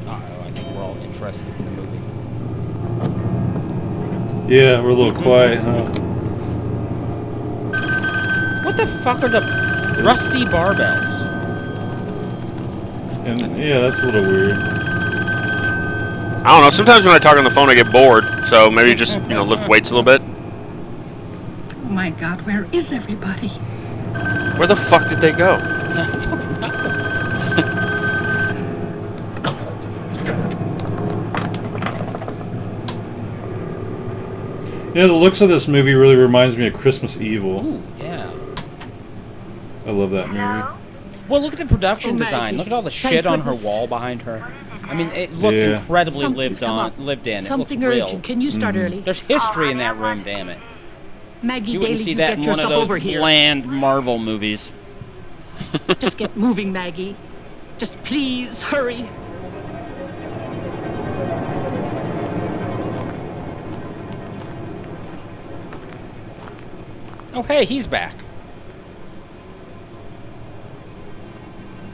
I think we're all interested in the movie. Yeah, we're a little quiet, huh? What the fuck are the rusty barbells? And yeah, that's a little weird. I don't know. Sometimes when I talk on the phone, I get bored. So maybe just lift weights a little bit. Oh my God, where is everybody? Where the fuck did they go? I don't know. The looks of this movie really reminds me of Christmas Evil. Ooh, yeah. I love that movie. Well, look at the production design. Look at all the shit on her wall behind her. I mean, it looks incredibly lived in. It looks real. Urgent. Can you start early? There's history in that room, damn it. Maggie You wouldn't Daly, see you that get in one of yourself those over here. bland Marvel movies. Just get moving, Maggie. Just please hurry. Oh, hey, he's back.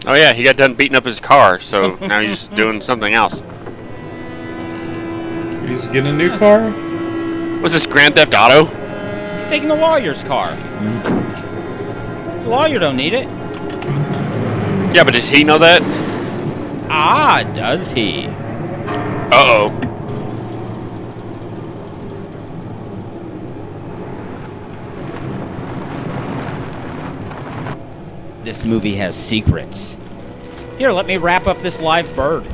Oh yeah, he got done beating up his car, so now he's just doing something else. He's getting a new car? Was this Grand Theft Auto? He's taking the lawyer's car. The lawyer don't need it. Yeah, but does he know that? Ah, does he? Uh-oh. This movie has secrets. Here, let me wrap up this live bird.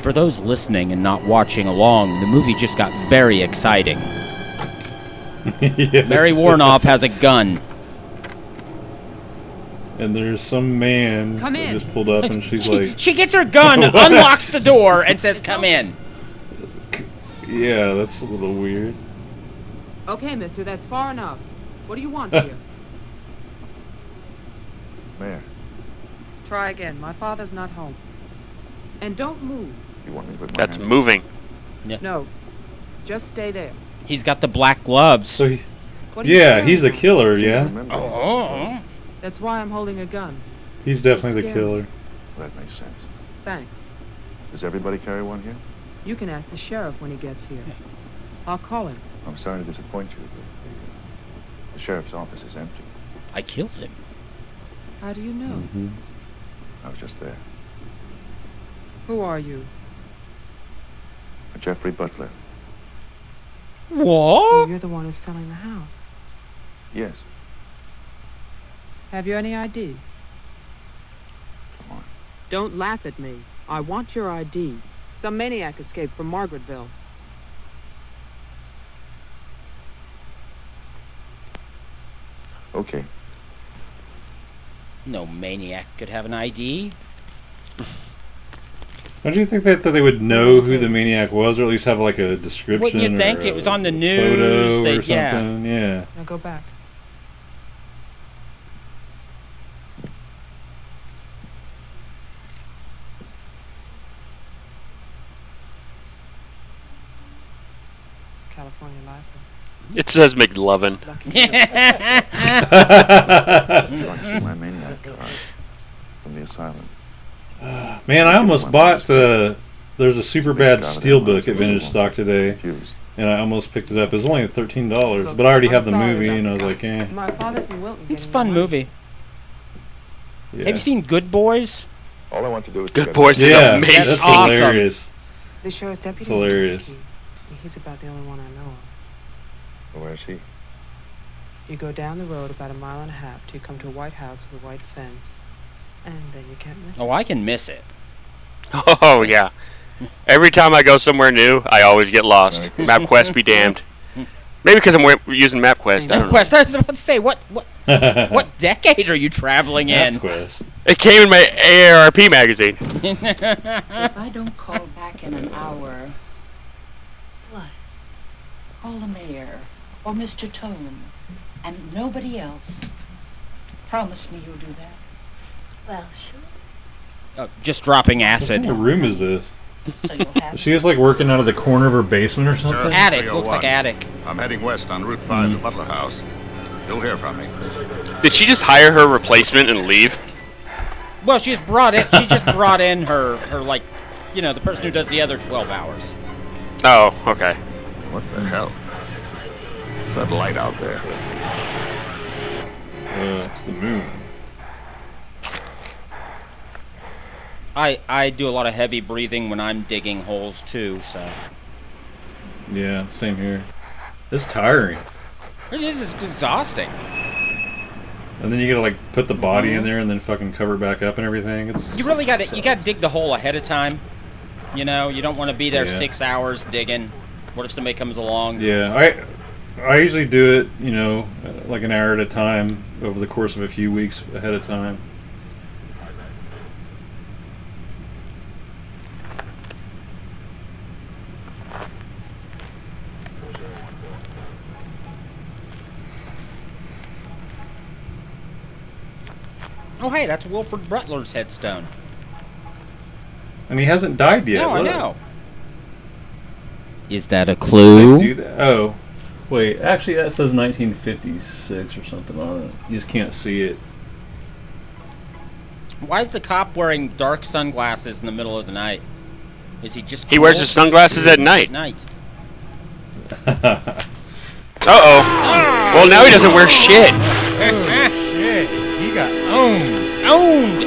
For those listening and not watching along, the movie just got very exciting. Yes. Mary Warnoff has a gun. And there's some man Come who in. just pulled up and she's like... She gets her gun, unlocks the door, and says, "Come in." Yeah, that's a little weird. Okay, mister, that's far enough. What do you want here? Mayor, Try again. My father's not home. And don't move. you want me to put my That's hand- moving. No. Just stay there. He's got the black gloves. So he, What are you yeah, staring he's the at? killer, yeah? Remember? Oh. That's why I'm holding a gun. He's definitely the Scary. killer. That makes sense. Thanks. Does everybody carry one here? You can ask the sheriff when he gets here. I'll call him. I'm sorry to disappoint you, but the sheriff's office is empty. I killed him. How do you know? I was just there. Who are you? Jeffrey Butler. Oh, What? you're the one who's selling the house. Yes. Have you any ID? Come on. Don't laugh at me. I want your ID. Some maniac escaped from Margaretville. Okay. No maniac could have an ID. Don't you think that they would know who the maniac was, or at least have like a description? Wouldn't you think? or It was on the a news, photo they- or something? Yeah. Now go back. California license. It says McLovin. You'd like to see my maniac card from the asylum. Man, I almost bought. There's a super bad steelbook at Vintage Stock today, and I almost picked it up. It was only $13, but I already have the movie, and I was like, eh. My father's in Wilton. It's a fun movie. Yeah. Have you seen Good Boys? All I want to do is Good Boys is Yeah, amazing. that's awesome. hilarious. The sheriff's deputy. It's hilarious. He's about the only one I know of. Where's he? You go down the road about 1.5 miles till you come to a white house with a white fence. And then you can't miss it. Oh, I can miss it. Oh, yeah. Every time I go somewhere new, I always get lost. MapQuest be damned. Maybe because I'm using MapQuest. I don't know. MapQuest, I was about to say, what decade are you traveling in? MapQuest. It came in my AARP magazine. If I don't call back in an hour, what? Call the mayor or Mr. Tone and nobody else. Promise me you'll do that. Well, sure. Just dropping acid. What kind of room is this? So you'll have She is like working out of the corner of her basement or something? Attic, looks like attic. I'm heading west on Route 5 to Butler House. You'll hear from me. Did she just hire her replacement and leave? Well, she just brought in her like, you know, the person who does the other 12 hours. Oh, okay. What the hell? What's that light out there? It's the moon. I do a lot of heavy breathing when I'm digging holes too, so. Yeah, same here. It's tiring. It is, it's exhausting. And then you gotta like put the body in there and then fucking cover it back up and everything. You really gotta dig the hole ahead of time. You know, you don't want to be there 6 hours digging. What if somebody comes along? Yeah, I usually do it, you know, like an hour at a time over the course of a few weeks ahead of time. Oh, hey, that's Wilford Butler's headstone. And he hasn't died yet. No, I look. know. Is that a clue? Do that. Oh, wait. Actually, that says 1956 or something on it. You just can't see it. Why is the cop wearing dark sunglasses in the middle of the night? Is he just? He wears his sunglasses at night. Uh-oh. Well, now he doesn't wear shit. Shit. He got owned. Owned!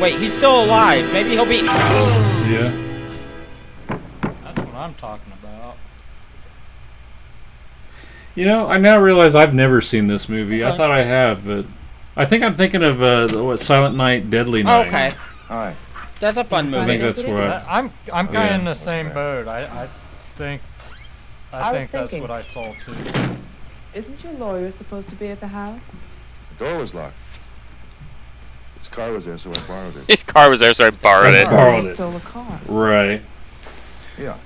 Wait, he's still alive. Maybe he'll be... Yeah. That's what I'm talking about. You know, I now realize I've never seen this movie. I thought I have, but I think I'm thinking of Silent Night, Deadly Night. Okay. Hi. That's a fun movie. I think that's what I'm kind of in the same boat. I think that's thinking. what I saw too. Isn't your lawyer supposed to be at the house? The door was locked. His car was there, so I borrowed it. His car was there, so I borrowed it. You stole a car. Right. Yeah.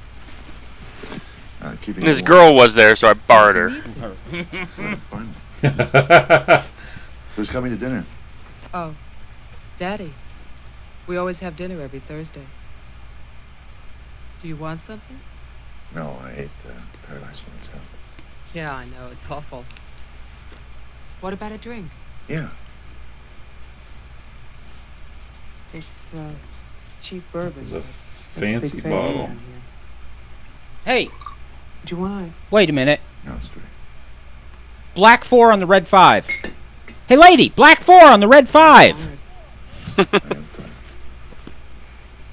Keeping And his it girl was there, so I borrowed her. warm. Who's coming to dinner? Oh, Daddy. We always have dinner every Thursday. Do you want something? No, I ate Paradise Hotel. Yeah, I know. It's awful. What about a drink? Yeah. It's cheap bourbon. It's a but fancy big favorite bottle. around here. Hey, Do you want ice? wait a minute. No, straight. Black 4 on the red 5. Hey, lady, black 4 on the red 5.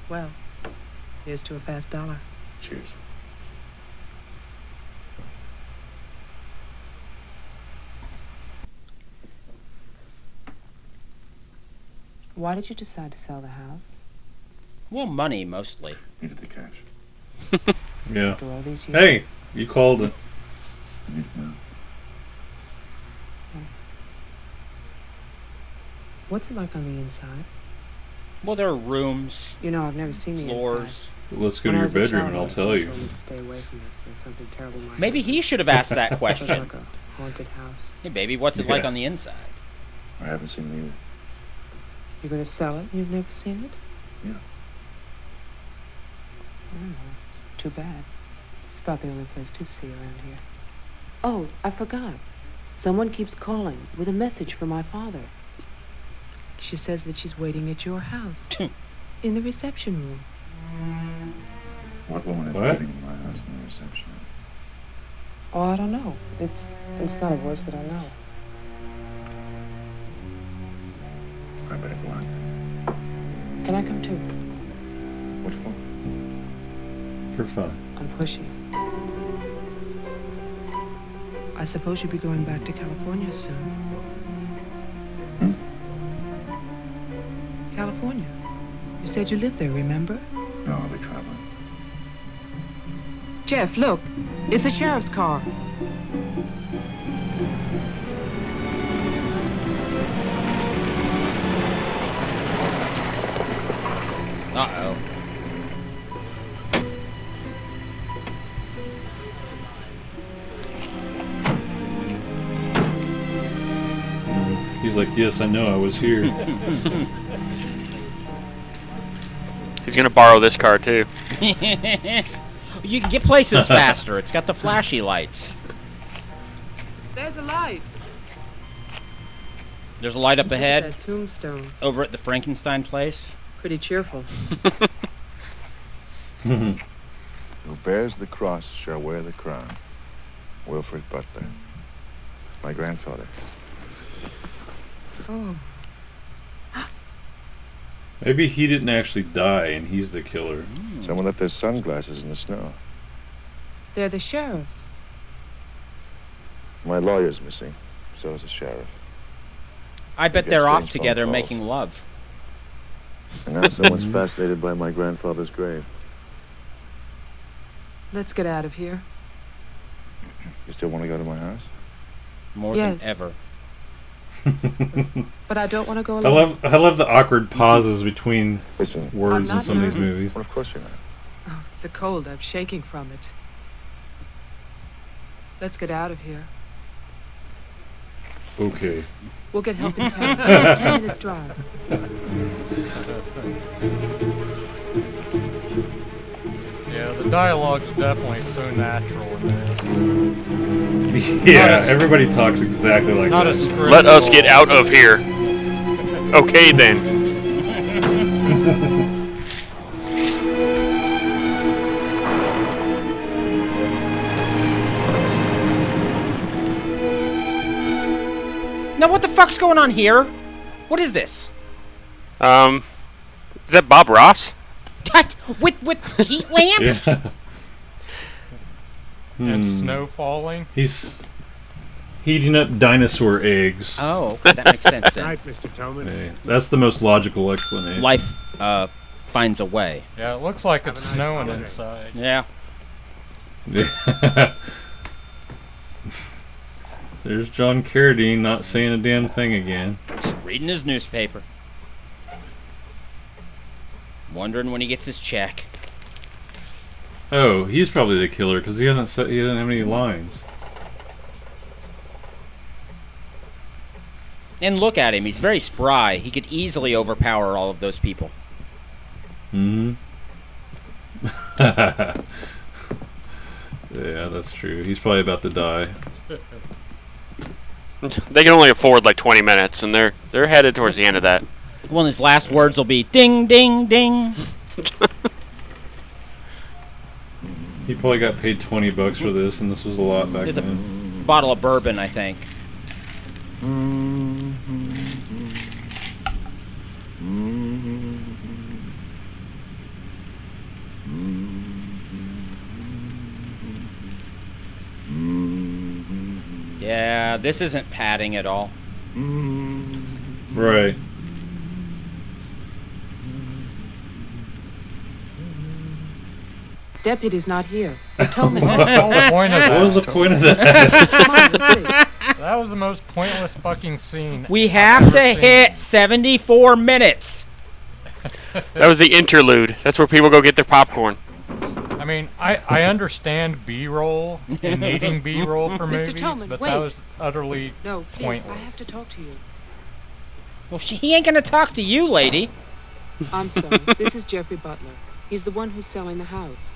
Well, here's to a fast dollar. Cheers. Why did you decide to sell the house? Well, money, mostly. Needed the cash. Yeah. After all these years? Hey, you called it. What's it like on the inside? Well, there are rooms, You know, I've never seen the floors. inside. Let's go When to I your was a bedroom child, and I'll my tell mom you. told me to stay away from it. There's something terrible might Maybe happen. he should have asked that It's question. like a haunted house. Hey, baby, what's it like on the inside? I haven't seen it either. You're going to sell it? You've never seen it? Yeah. I don't know. It's too bad. It's about the only place to see around here. Oh, I forgot. Someone keeps calling with a message for my father. She says that she's waiting at your house. In the reception room. What woman is What? waiting in my house in the reception? Oh, I don't know. It's not a voice that I know. I better go out there. Can I come too? What for? For fun. I'm pushy. I suppose you'll be going back to California soon. California. You said you lived there, remember? No, I'll be traveling. Jeff, look. It's the sheriff's car. Uh-oh. He's like, yes, I know, I was here. He's gonna borrow this car too. You can get places faster. It's got the flashy lights. There's a light. There's a light up Look at ahead. that tombstone. Over at the Frankenstein place. Pretty cheerful. Who bears the cross shall wear the crown. Wilfred Butler. My grandfather. Oh. Maybe he didn't actually die and he's the killer. Someone left their sunglasses in the snow. They're the sheriff's. My lawyer's missing. So is the sheriff. I bet guess they're off James together phone calls. making love. And now someone's fascinated by my grandfather's grave. Let's get out of here. You still want to go to my house? More Yes. than ever. But I don't want to go alone. I love the awkward pauses between Listen, words I'm in some of these not movies. well, of course you're not. Oh, it's the cold. I'm shaking from it. Let's get out of here. Okay. We'll get help in town. 10 minutes drive. Yeah, the dialogue's definitely so natural in this. Yeah, everybody talks exactly like Not that. a script. Let us get out of here. Okay then. Now what the fuck's going on here? What is this? Is that Bob Ross? What? With heat lamps? Yeah. And snow falling. He's heating up dinosaur eggs. Oh, okay, that makes sense then. Night, Mr. Tillman. Hey, that's the most logical explanation. Life finds a way. Yeah, it looks like it's nice snowing holiday. inside. Yeah. Yeah. There's John Carradine not saying a damn thing again. Just reading his newspaper. Wondering when he gets his check. Oh, he's probably the killer because he doesn't have any lines. And look at him. He's very spry. He could easily overpower all of those people. Hmm. Yeah, that's true. He's probably about to die. They can only afford like 20 minutes, and they're headed towards the end of that. Well, his last words will be ding, ding, ding. He probably got paid $20 for this, and this was a lot back There's a then. bottle of bourbon, I think. Yeah, this isn't padding at all. Right. Deputy's not here. Tell me. What's the whole point of that? What was the point of that? That was the most pointless fucking scene. We have to hit 74 minutes. That was the interlude. That's where people go get their popcorn. I mean, I understand B-roll and needing B-roll for movies, Tillman, but wait. that was utterly No, please, pointless. I have to talk to you. Well, he ain't gonna talk to you, lady. I'm sorry. This is Jeffrey Butler. He's the one who's selling the house.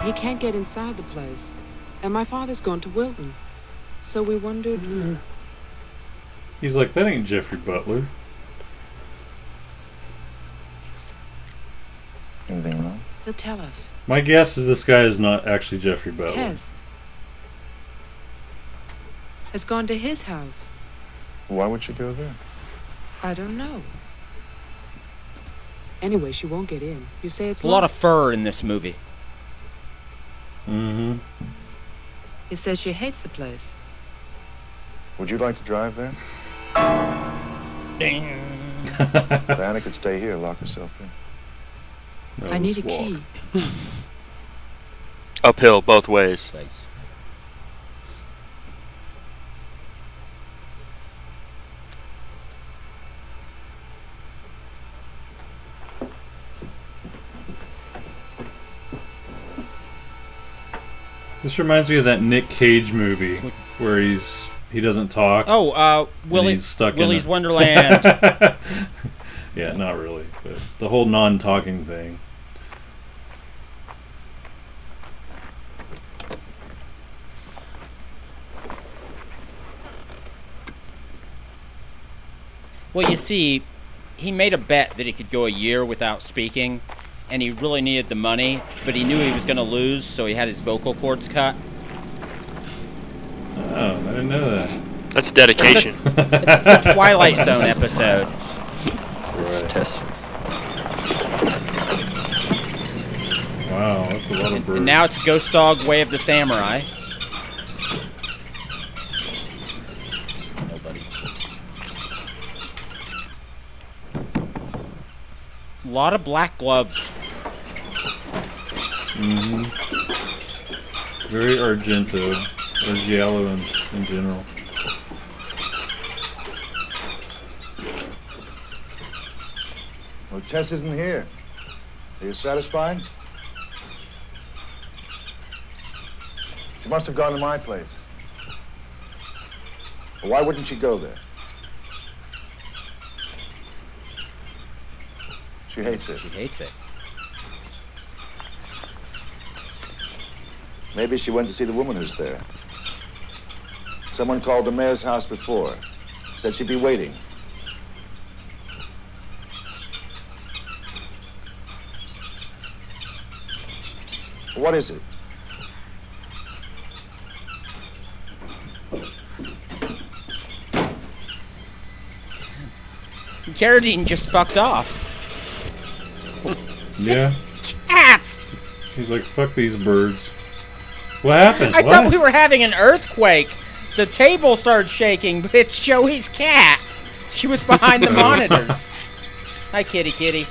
He can't get inside the place, and my father's gone to Wilton. So we wondered... He's like, that ain't Jeffrey Butler. Anything wrong? He'll tell us. My guess is this guy is not actually Jeffrey Butler. Tess has gone to his house. Why would she go there? I don't know. Anyway, she won't get in. You say it's There's a lot of fur in this movie. Mm-hmm. He says she hates the place. Would you like to drive there? Ding. Diana could stay here, lock herself in. I need a key. Uphill both ways. Nice. This reminds me of that Nick Cage movie where he doesn't talk. Oh, He's stuck Willy's in Wonderland. Yeah, not really, but the whole non-talking thing. Well, you see, he made a bet that he could go a year without speaking, and he really needed the money, but he knew he was going to lose, so he had his vocal cords cut. Oh, I didn't know that. That's dedication. It's a Twilight Zone episode. Right. Wow, that's a lot of birds. And now it's Ghost Dog Way of the Samurai. Nobody. A lot of black gloves. Mm-hmm. Very Argento. Or Giallo in general. Well, Tess isn't here. Are you satisfied? She must have gone to my place. Well, why wouldn't she go there? She hates it. She hates it. Maybe she went to see the woman who's there. Someone called the mayor's house before. Said she'd be waiting. What is it? Carradine just fucked off. Yeah. Cats! He's like, fuck these birds. What happened? I thought we were having an earthquake. The table started shaking, but it's Joey's cat. She was behind the monitors. Hi, kitty, kitty.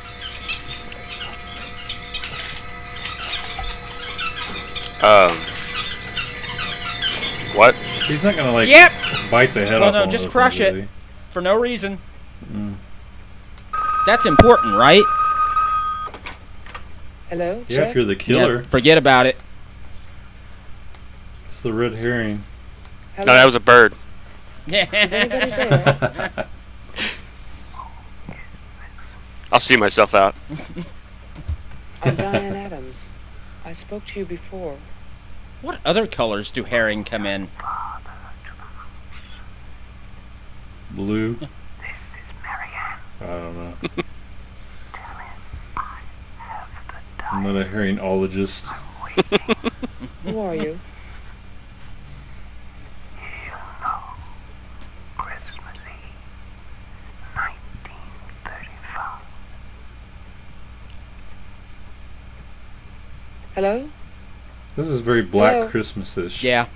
What? He's not gonna like bite the head well, off. No, one just of those crush things, it is for no reason. Mm. That's important, right? Hello? Yeah, if you're the killer. Yeah, forget about it. It's the red herring. No, that was a bird. I'll see myself out. I'm Diane Adams. I spoke to you before. What other colors do herring come in? Blue. I don't know. I'm not a herringologist. Who are you? Hello? This is very Black Hello? Christmas-ish. Yeah.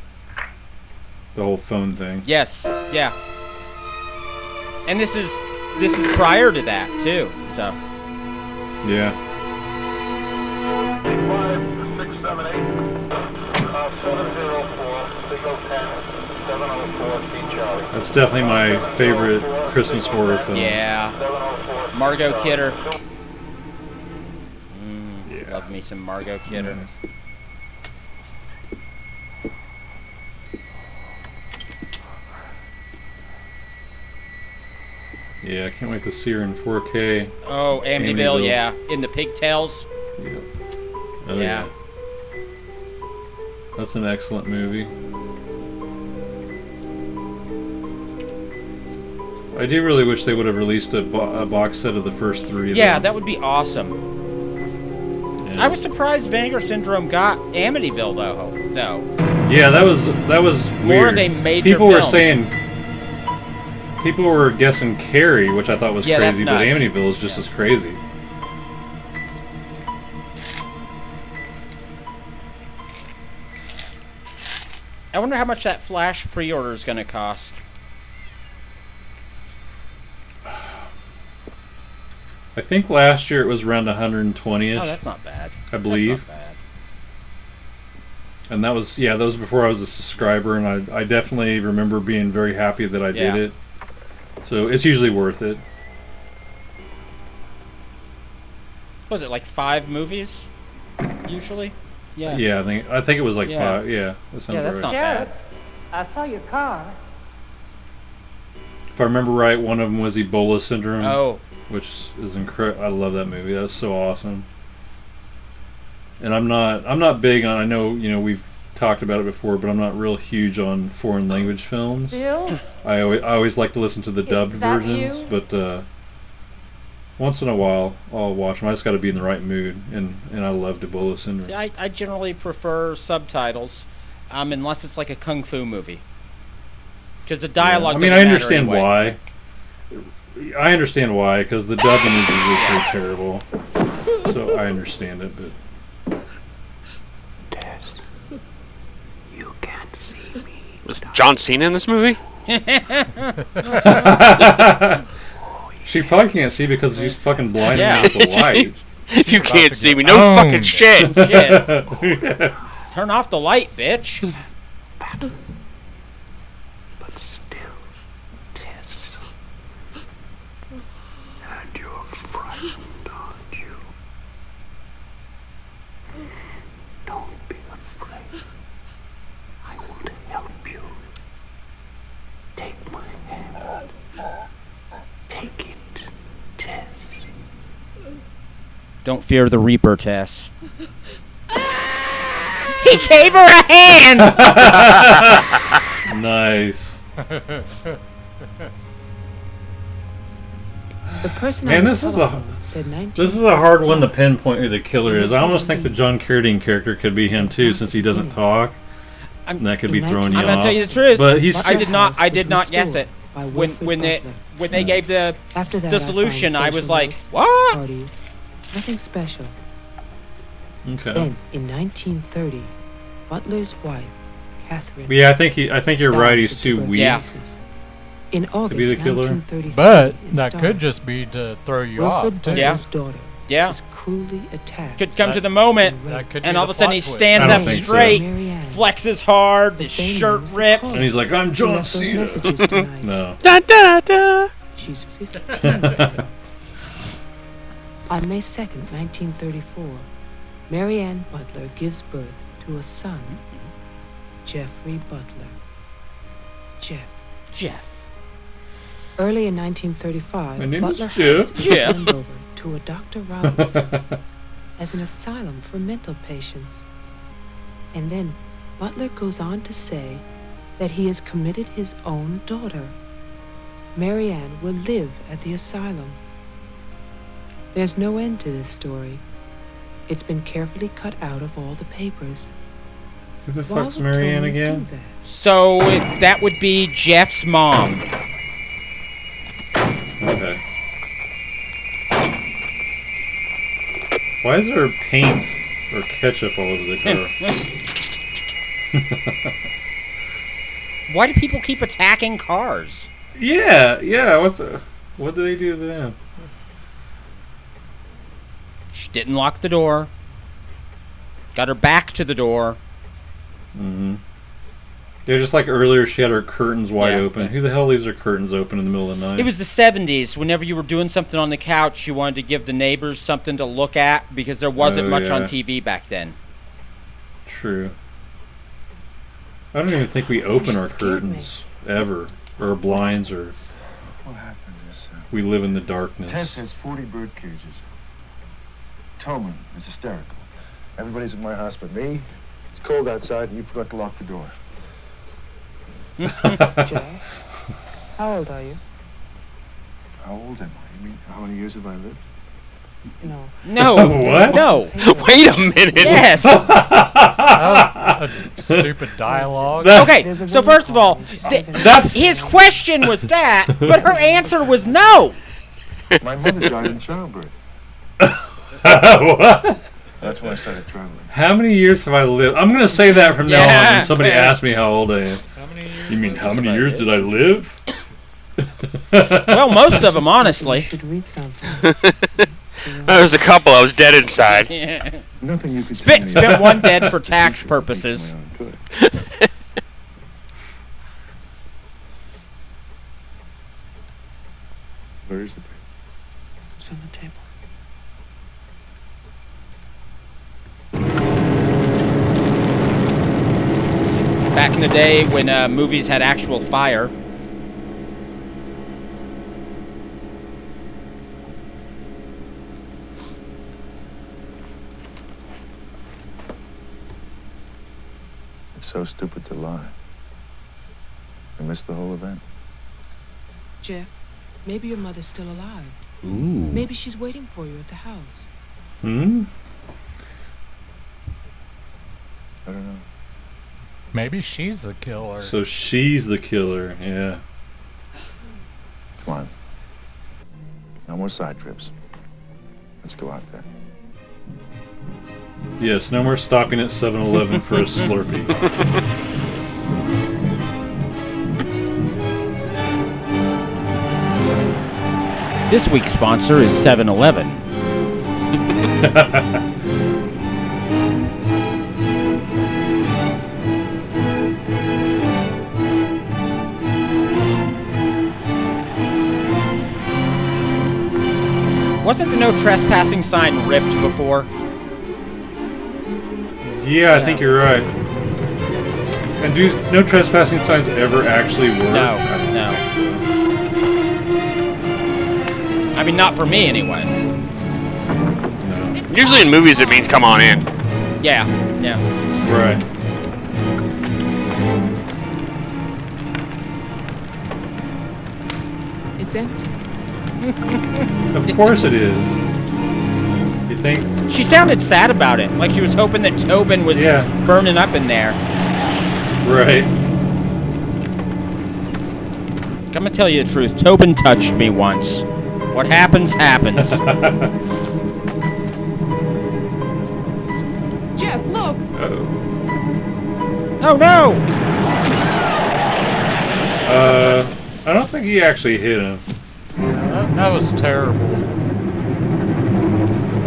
The whole phone thing. Yes. Yeah. And this is prior to that too. So. Yeah. 678, 704, signal 10, 704, T Charlie. That's definitely my favorite Christmas horror film. Yeah. Margot Kidder. Love me some Margot Kidder. Nice. Yeah, I can't wait to see her in 4K. Oh, Amityville, yeah. In the pigtails. Yeah. Oh, yeah. That's an excellent movie. I do really wish they would have released a box set of the first three. Yeah, that would be awesome. Yeah. I was surprised Vinegar Syndrome got Amityville though. Yeah, that was more weird. of a major People were film. saying. People were guessing Carrie, which I thought was Yeah, crazy, that's but nuts. Amityville is just as crazy. I wonder how much that Flash pre-order is going to cost. I think last year it was around 120-ish. Oh, that's not bad. I believe. That's not bad. And that was before I was a subscriber, and I definitely remember being very happy that I did it. So it's usually worth it. Was it like 5 movies? Usually? Yeah. Yeah, I think it was like 5. Yeah, that sounds that's right. not bad. I saw your car. If I remember right, one of them was Ebola Syndrome. Oh. Which is incredible. I love that movie. That's so awesome. And I'm not big on. I know we've talked about it before, but I'm not real huge on foreign language films. Bill? I always like to listen to the dubbed versions, but once in a while I'll watch them. I just got to be in the right mood, and I love Ebola Syndrome. See, I generally prefer subtitles, unless it's like a kung fu movie, because the dialogue. I mean, I understand why. I understand why, because the dubbing is usually pretty terrible. So I understand it, but. You can't see me. Was John Cena in this movie? She probably can't see because she's fucking blinded with the light. You can't see me. No fucking shit. Turn off the light, bitch. But still, Tess. And you're frightened, aren't you? Don't be afraid. I want to help you. Take my hand. Take it, Tess. Don't fear the Reaper, Tess. He gave her a hand! Nice. The person Man, this is a hard one to pinpoint who the killer is. I almost think the John Carradine character could be him too, since he doesn't talk. And that could be throwing you off. I'm gonna tell you the truth. But I did not guess it. When they gave the solution, I was like, what? Parties, nothing special. Okay. Then, in 1930, Butler's wife, Catherine. Yeah, I think you're right. He's too weak. In August to be the killer. But that could just be to throw you off, too. Daughter is cruelly attacked. Could come to the moment, and all of a sudden he stands up straight, flexes hard, his shirt rips. And he's like, I'm John Cena. No. Da, da, da. She's 15. On May 2nd, 1934, Mary Ann Butler gives birth to a son, Jeffrey Butler. Jeff. Early in 1935, My name Butler is Jeff. House was turned over to a Dr. Robinson as an asylum for mental patients. And then Butler goes on to say that he has committed his own daughter. Mary Ann will live at the asylum. There's no end to this story. It's been carefully cut out of all the papers. Who the fuck's Mary Ann again? So that would be Jeff's mom. Okay. Why is there paint or ketchup all over the car? Why do people keep attacking cars? Yeah. What do they do to them? She didn't lock the door. Got her back to the door. Mm-hmm. Yeah, just like earlier, she had her curtains wide open. Who the hell leaves their curtains open in the middle of the night? It was the 70s. Whenever you were doing something on the couch, you wanted to give the neighbors something to look at because there wasn't much on TV back then. True. I don't even think we open our curtains ever, or our blinds, or What happened is we live in the darkness. Tess has 40 bird cages. Toman is hysterical. Everybody's at my house but me. It's cold outside and you forgot to lock the door. Jay, how old are you? How old am I? You mean how many years have I lived? No. No. What? No. Wait a minute. Yes. A stupid dialogue. Okay, so first of all, his question was that, but her answer was no. My mother died in childbirth. What? That's when I started traveling. How many years have I lived? I'm going to say that from now on when somebody asks me how old I am. You mean, how many years did I live? Well, most of them, honestly. There's a couple. I was dead inside. Yeah. Nothing you could Spent one dead for tax purposes. Where is the paper? It's on the table. Back in the day when movies had actual fire. It's so stupid to lie. I missed the whole event. Jeff, maybe your mother's still alive. Ooh. Maybe she's waiting for you at the house. Hmm? I don't know. Maybe she's the killer. So she's the killer, yeah. Come on. No more side trips. Let's go out there. Yes, no more stopping at 7-Eleven for a Slurpee. This week's sponsor is 7-Eleven. Wasn't the no trespassing sign ripped before? Yeah, I think you're right. And do no trespassing signs ever actually work? No. I mean, not for me anyway. No. Usually in movies it means come on in. Yeah. Right. It's empty. Of course it is. You think? She sounded sad about it, like she was hoping that Tobin was burning up in there. Right. I'm gonna tell you the truth. Tobin touched me once. What happens, happens. Jeff, look! Oh no! I don't think he actually hit him. Yeah, that was terrible.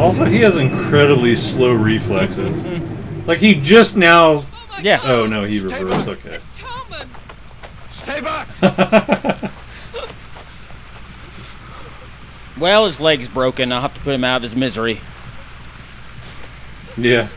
Also, he has incredibly slow reflexes. Like, he just now... Yeah. Oh, no, he reversed. Okay. Stay back! Well, his leg's broken. I'll have to put him out of his misery. Yeah.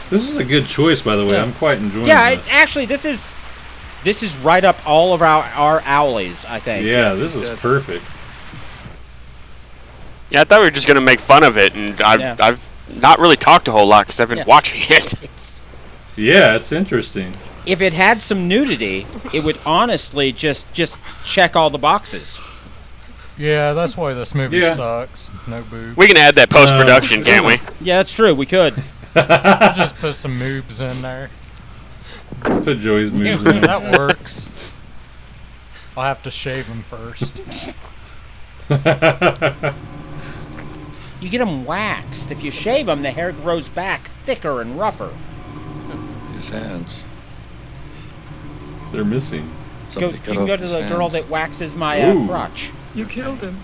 This is a good choice, by the way. Yeah. I'm quite enjoying Yeah, this. actually, this is right up all of our alleys, I think. Yeah, this is perfect. Yeah, I thought we were just going to make fun of it, and I've not really talked a whole lot because I've been watching it. Yeah, it's interesting. If it had some nudity, it would honestly just check all the boxes. Yeah, that's why this movie sucks. No boobs. We can add that post-production, can't we? Yeah, that's true. We could. We'll just put some moobs in there. Put Joey's moves in. That works. I'll have to shave him first. You get them waxed. If you shave them, the hair grows back thicker and rougher. His hands. They're missing. You can go to the girl that waxes my crotch. You killed him.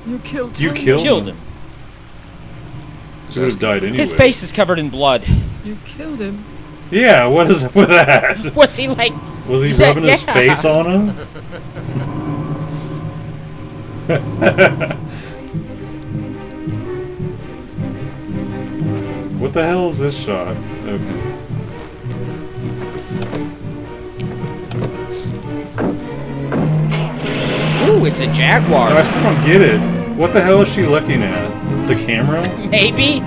You killed him. You killed him? He would have died anyway. His face is covered in blood. You killed him. Yeah, what is up with that? Was he like... Was he rubbing his face on him? What the hell is this shot? Okay. Ooh, it's a jaguar. I still don't get it. What the hell is she looking at? The camera? Maybe?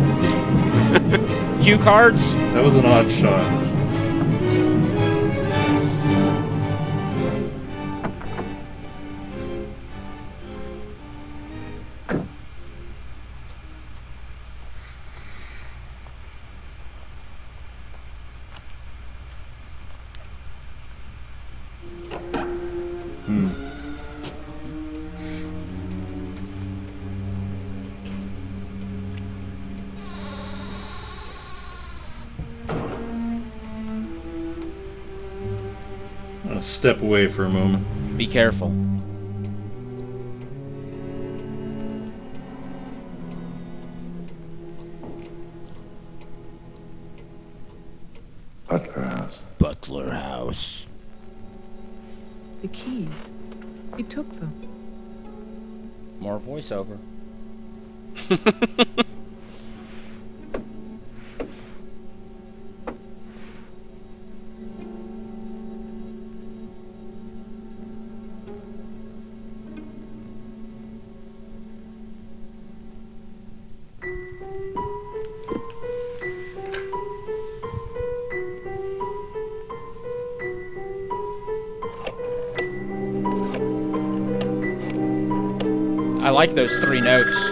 Cue cards? That was an odd shot. step away for a moment. Be careful. Butler House. Butler House. The keys. He took them. More voiceover. I like those 3 notes.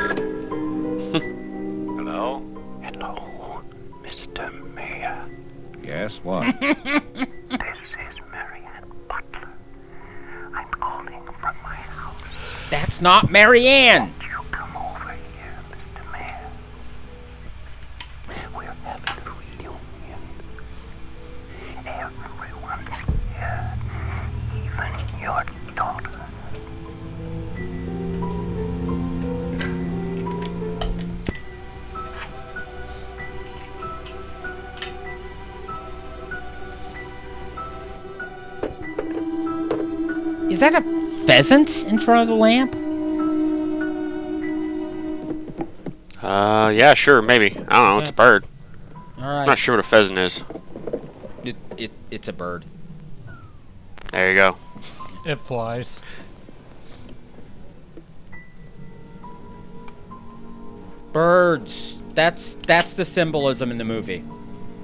Hello? Hello, Mr. Mayor. Yes, what? This is Marianne Butler. I'm calling from my house. That's not Marianne. Won't you come over here, Mr. Mayor? We're having a reunion. Everyone's here, even your daughter. Is that a pheasant in front of the lamp? Yeah, sure, maybe. I don't know. It's a bird. All right. I'm not sure what a pheasant is. It's a bird. There you go. It flies. Birds. That's the symbolism in the movie.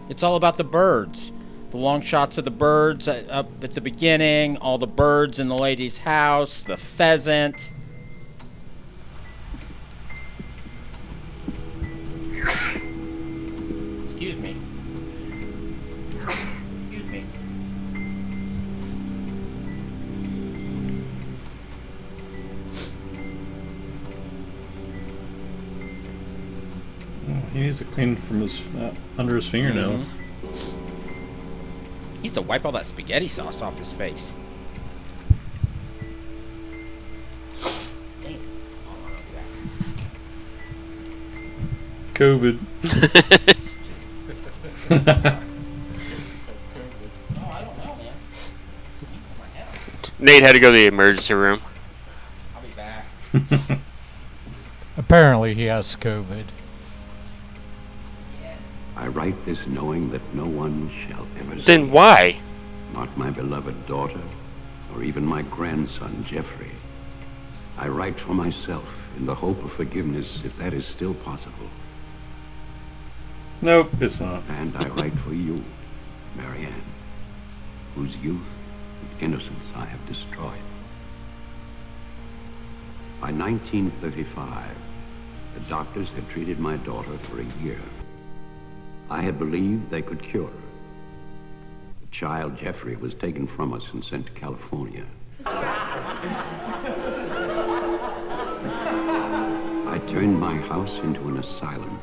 It's all about the birds. The long shots of the birds up at the beginning, all the birds in the lady's house, the pheasant. Excuse me. Excuse me. He needs to clean from his under his fingernail. Mm-hmm. He needs to wipe all that spaghetti sauce off his face. COVID. Nate had to go to the emergency room. I'll be back. Apparently he has COVID. I write this knowing that no one shall ever see. Then why? Not my beloved daughter, or even my grandson, Jeffrey. I write for myself in the hope of forgiveness, if that is still possible. Nope, it's not. And I write for you, Marianne, whose youth and innocence I have destroyed. By 1935, the doctors had treated my daughter for a year. I had believed they could cure her. The child, Jeffrey, was taken from us and sent to California. I turned my house into an asylum.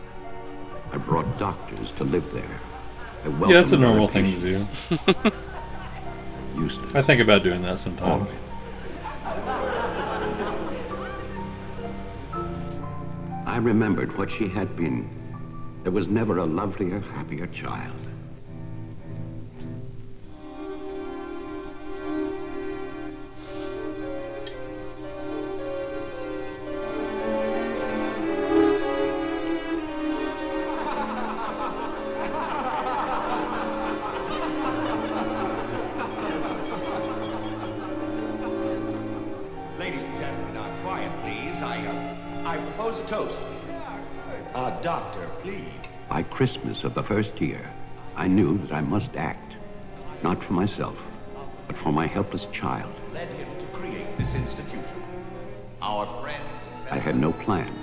I brought doctors to live there. Yeah, that's a normal thing to do. I think about doing that sometimes. I remembered what she had been. There was never a lovelier, happier child. Ladies and gentlemen, now quiet, please. I propose a toast. Doctor, please. By Christmas of the first year, I knew that I must act, not for myself, but for my helpless child. Led him to create this institution. Our friend. I had no plan.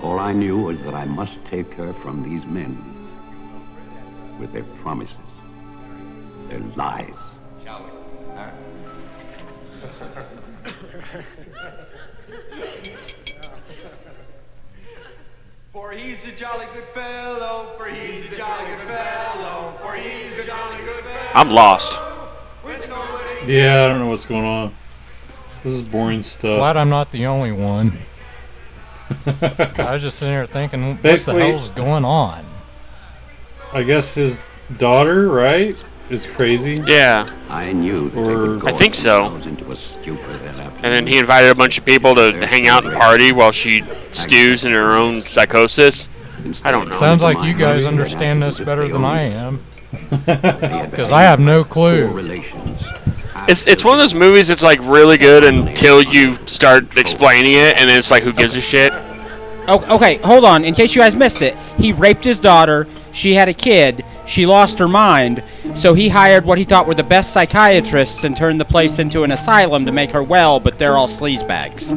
All I knew was that I must take her from these men with their promises, their lies. Shall we? Huh? For he's a jolly good fellow, for he's a jolly good fellow, for he's a jolly good fellow. I'm lost. Yeah, I don't know what's going on. This is boring stuff. Glad I'm not the only one. I was just sitting there thinking, what Basically, the hell's going on? I guess his daughter, right, is crazy. Yeah. I knew. I think so. And then he invited a bunch of people to hang out and party while she stews in her own psychosis. I don't know. Sounds like you guys understand this better than I am. Because I have no clue. It's one of those movies that's like really good until you start explaining it, and then it's like, who gives a shit? Oh, okay, hold on. In case you guys missed it, he raped his daughter. She had a kid. She lost her mind. So he hired what he thought were the best psychiatrists and turned the place into an asylum to make her well, but they're all sleazebags.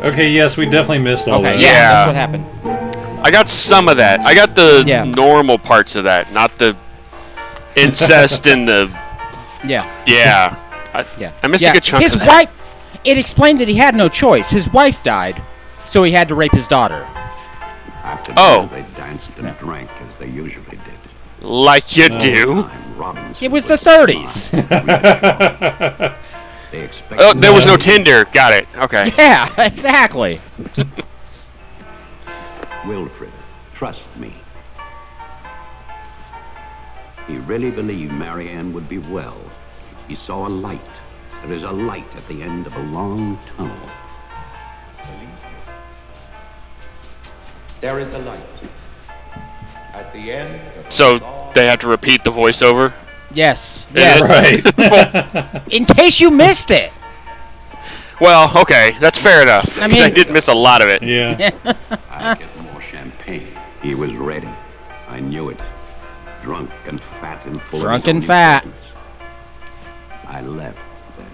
Okay, yes, we definitely missed all that. Yeah, that's what happened. I got some of that. I got the normal parts of that, not the incest and the... Yeah. Yeah. I missed a good chunk his of that. wife, it explained that he had no choice. His wife died, so he had to rape his daughter. After dinner, they danced and drank as they usually did. Like you do. It was the 30s. Oh, there was no Tinder. Got it. Okay. Yeah, exactly. Wilfred, trust me. He really believed Marianne would be well. He saw a light. There is a light at the end of a long tunnel. There is a light at the end. So they have to repeat the voiceover? Yes. Right. In case you missed it. Well, okay, that's fair enough. I 'cause mean- I did miss a lot of it. I'll get more champagne. He was ready. I knew it. Drunk and fat and full Drunk of his and own fat. importance. I left then.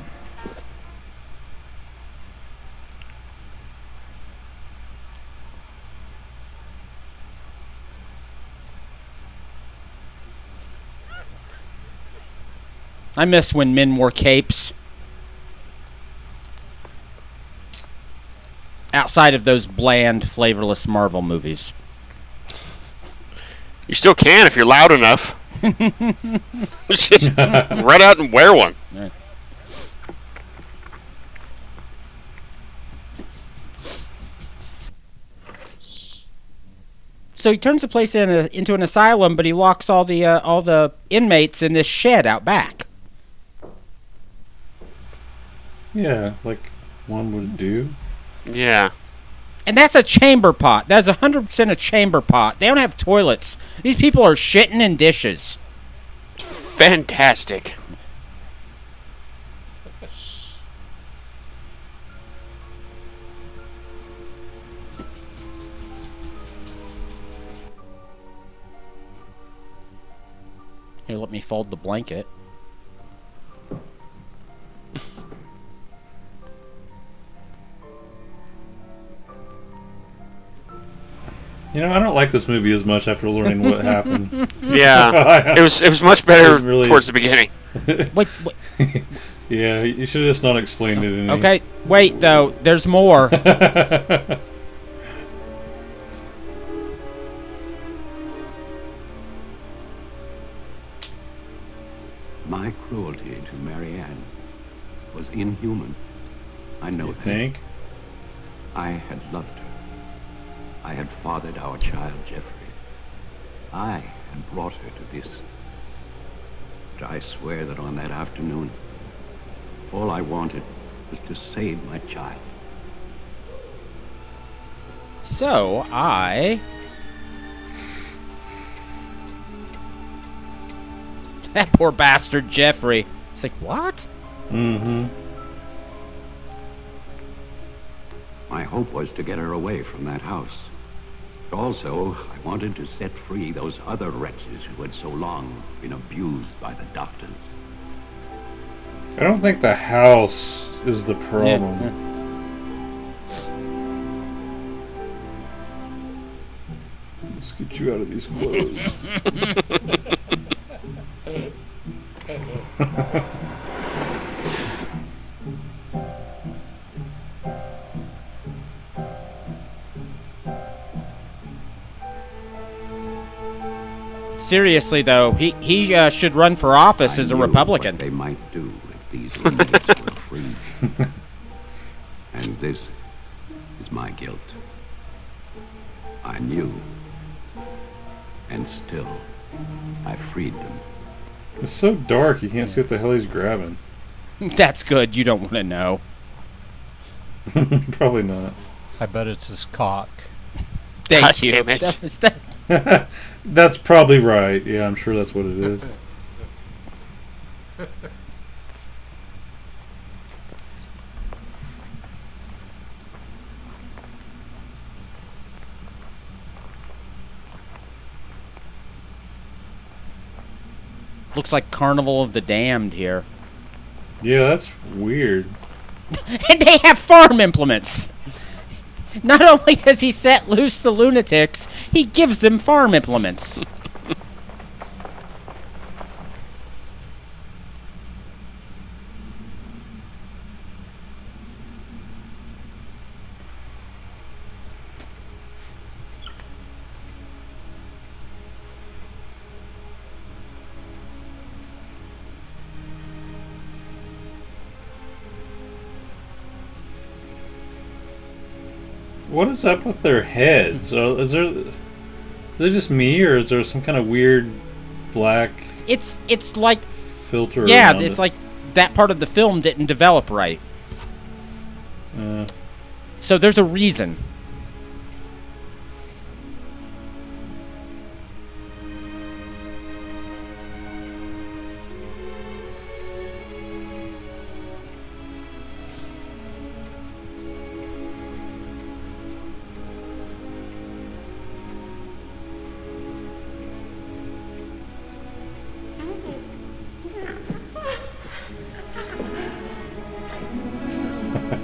I miss when men wore capes. Outside of those bland, flavorless Marvel movies. You still can if you're loud enough. Just run out and wear one. Right. So he turns the place into an asylum, but he locks all the inmates in this shed out back. Yeah, like one would do. Yeah. And that's a chamber pot. That's 100% a chamber pot. They don't have toilets. These people are shitting in dishes. Fantastic. Here, let me fold the blanket. You know, I don't like this movie as much after learning what happened. Yeah, it was much better towards the beginning. Wait. Yeah, you should have just not explained it. Any. Okay, wait though. There's more. My cruelty to Marianne was inhuman. I know You that. think? I had loved her. I had fathered our child, Jeffrey. I had brought her to this. But I swear that on that afternoon, all I wanted was to save my child. So I... That poor bastard Jeffrey. It's like, what? Mm-hmm. My hope was to get her away from that house. But also, I wanted to set free those other wretches who had so long been abused by the doctors. I don't think the house is the problem. Yeah. Let's get you out of these clothes. Seriously, though, he should run for office as a Republican. What they might do if these lunatics were free. And this is my guilt. I knew, and still, I freed them. It's so dark, you can't see what the hell he's grabbing. That's good. You don't want to know. Probably not. I bet it's his cock. Thank you. That's probably right. Yeah, I'm sure that's what it is. Looks like Carnival of the Damned here. Yeah, that's weird. And they have farm implements. Not only does he set loose the lunatics, he gives them farm implements. What is up with their heads? Is it just me, or is there some kind of weird black? It's like filter. Yeah, around it's it? like that part of the film didn't develop right. So there's a reason.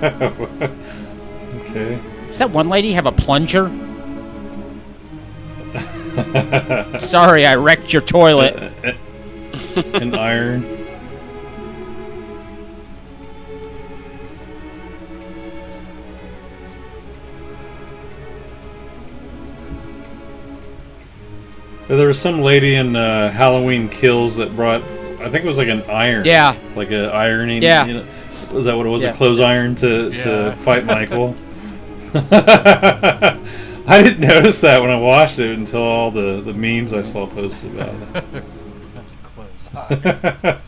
Okay. Does that one lady have a plunger? Sorry, I wrecked your toilet. An iron. There was some lady in Halloween Kills that brought, I think it was like an iron. Yeah. Like an ironing. Yeah. You know, was that what it was? Yeah. A clothes iron to fight Michael? I didn't notice that when I watched it until all the memes I saw posted about it. Close iron.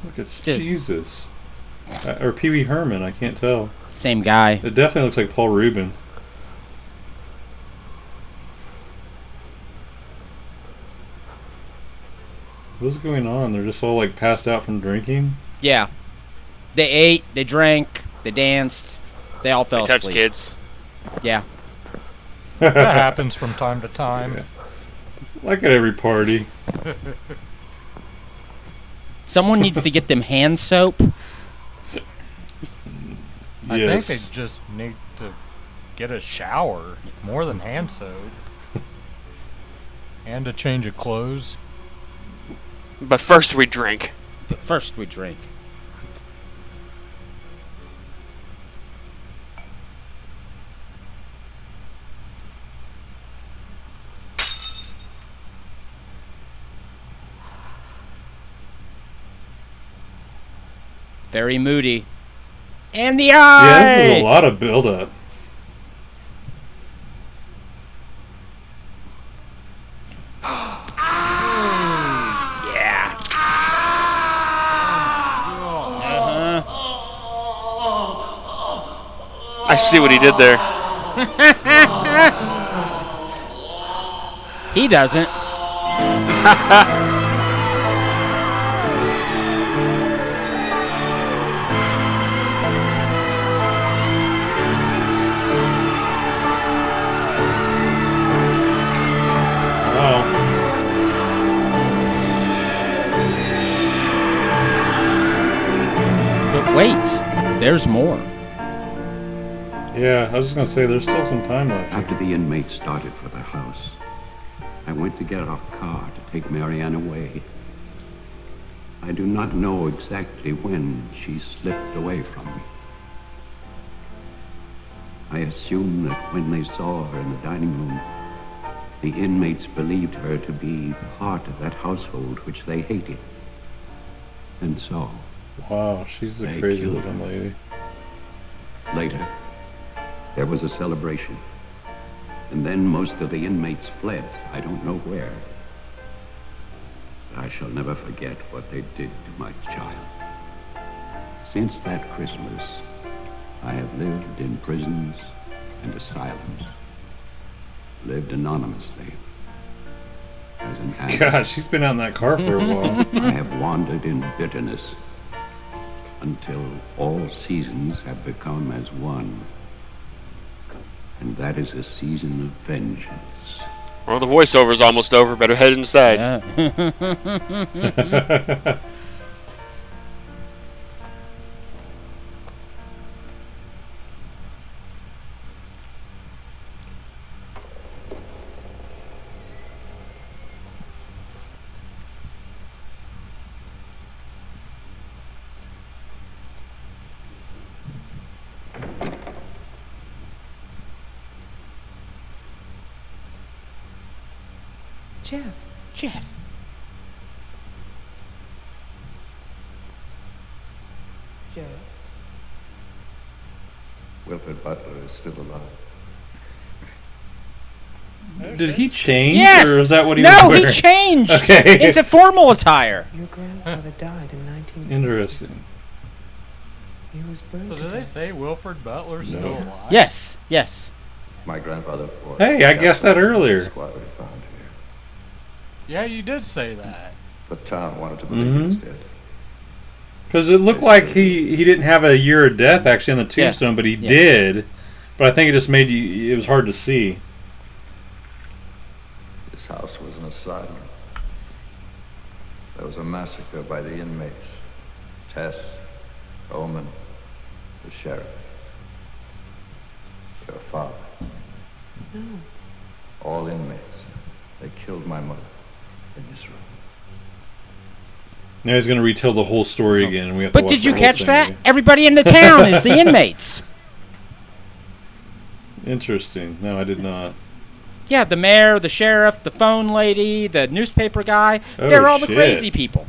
Look, it's Jesus. Or Pee Wee Herman, I can't tell. Same guy. It definitely looks like Paul Rubin. What's going on? They're just all like passed out from drinking? Yeah. They ate, they drank, they danced, they all fell asleep. Touch kids. Yeah. That happens from time to time. Yeah. Like at every party. Someone needs to get them hand soap. I think they just need to get a shower more than hand soap. And a change of clothes. But first we drink. Very moody. And the eye! Yeah, this is a lot of build-up. Yeah. I see what he did there. He doesn't. But wait, there's more. Yeah, I was just going to say, there's still some time left. After the inmates started for the house, I went to get our car to take Marianne away. I do not know exactly when she slipped away from me. I assume that when they saw her in the dining room, the inmates believed her to be part of that household which they hated. And so... Wow, she's a crazy-looking lady. Later, there was a celebration. And then most of the inmates fled. I don't know where. But I shall never forget what they did to my child. Since that Christmas, I have lived in prisons and asylums. Lived anonymously. As an addict. God, she's been out in that car for a while. I have wandered in bitterness until all seasons have become as one. And that is a season of vengeance. Well, the voiceover's almost over. Better head inside. Yeah. Jeff. Jeff. Wilfred Butler is still alive. Did he change, Yes! or is that what he was No, wearing? he changed Okay. into formal attire. Your grandfather died in 19... Interesting. He was burned So to did they death. say Wilfred Butler's still alive? Yes, yes. My grandfather fought. Hey, I guessed that earlier. Squad we found here. Yeah, you did say that. The town wanted to believe he was dead. Because it looked like he didn't have a year of death actually on the tombstone, but he did. But I think it just made you. It was hard to see. This house was an asylum. There was a massacre by the inmates. Tess, Omen, the sheriff. Your father. No. All inmates. They killed my mother in this room. Now he's going to retell the whole story again, and we have to But watch did you the whole catch thing that? again. Everybody in the town is the inmates. Interesting. No, I did not. Yeah, the mayor, the sheriff, the phone lady, the newspaper guy. Oh, They're all the shit. crazy people.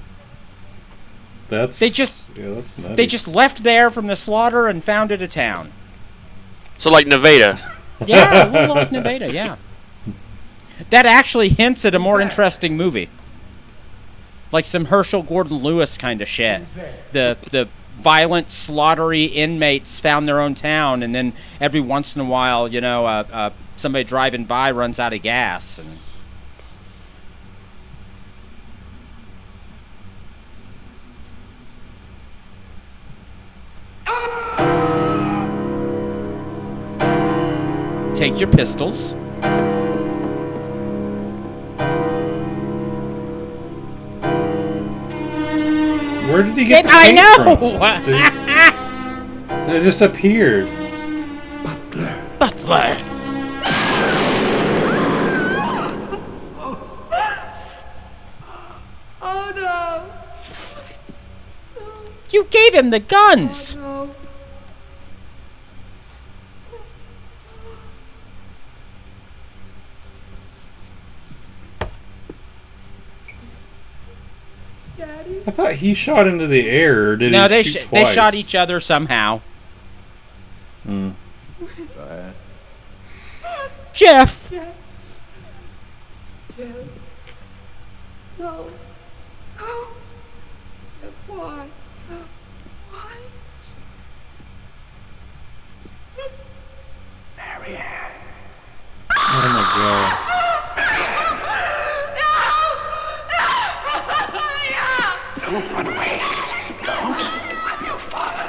That's They nutty. just left there from the slaughter and founded a town. So like Nevada. Yeah, a little like Nevada, yeah. That actually hints at a more interesting movie. Like some Herschel Gordon Lewis kind of shit. The violent, slaughtery inmates found their own town, and then every once in a while, you know, somebody driving by runs out of gas. And take your pistols. Where did he get the I paint know! from? It just appeared. Butler. Oh no! You gave him the guns. No. Daddy? I thought he shot into the air. Or did No, he they shoot they twice? shot each other somehow. Hmm. Jeff. Jeff. No. Oh. Why? Why? Marianne. Oh my god. Don't run away. Don't. I'm your father.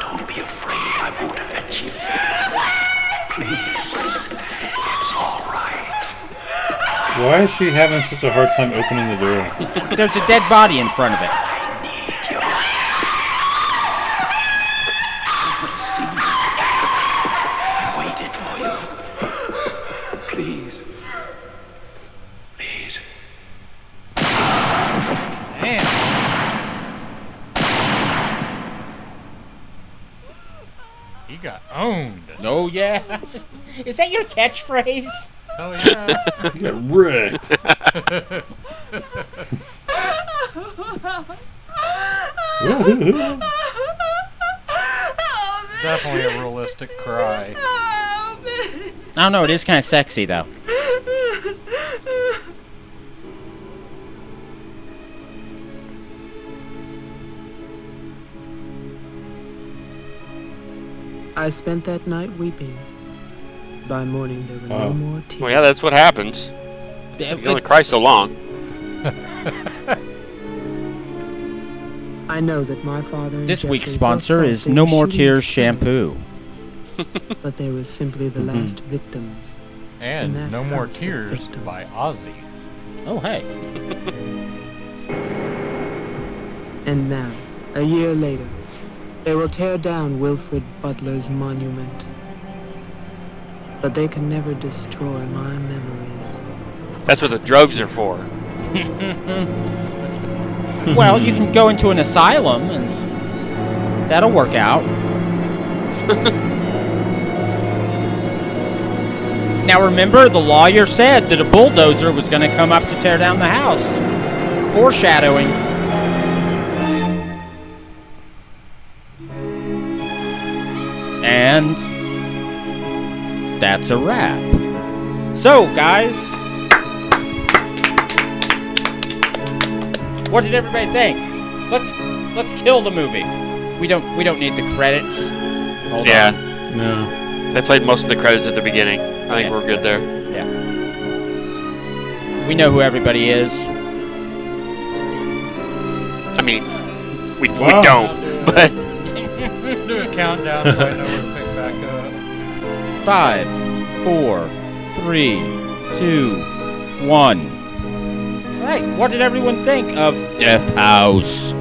Don't be afraid. I won't hurt you. Please. It's all right. Why is she having such a hard time opening the door? There's a dead body in front of it. Waited for you. Please. Please. Man. got owned. Oh, yeah. Is that your catchphrase? Oh, yeah. You got wrecked. Definitely a realistic cry. I don't know. It is kind of sexy, though. I spent that night weeping. By morning, there were no more tears. Well, yeah, that's what happens. You only cry so long. I know that my father and This week's Jeffrey sponsor both is thought they No were More shooting Tears each shampoo. but they were simply the last victims. in And that No More house of Tears victims. by Ozzy. Oh, hey. And now, a year later, they will tear down Wilfred Butler's monument. But they can never destroy my memories. That's what the drugs are for. Well, you can go into an asylum, and that'll work out. Now remember, the lawyer said that a bulldozer was going to come up to tear down the house. Foreshadowing. And that's a wrap. So, guys, what did everybody think? Let's kill the movie. We don't need the credits. Hold Yeah. on. No. They played most of the credits at the beginning. I think we're good there. Yeah. We know who everybody is. I mean, we Wow. don't, but Do a countdown so I know where to pick back up. 5, 4, 3, 2, 1. All right. What did everyone think of Deathhouse?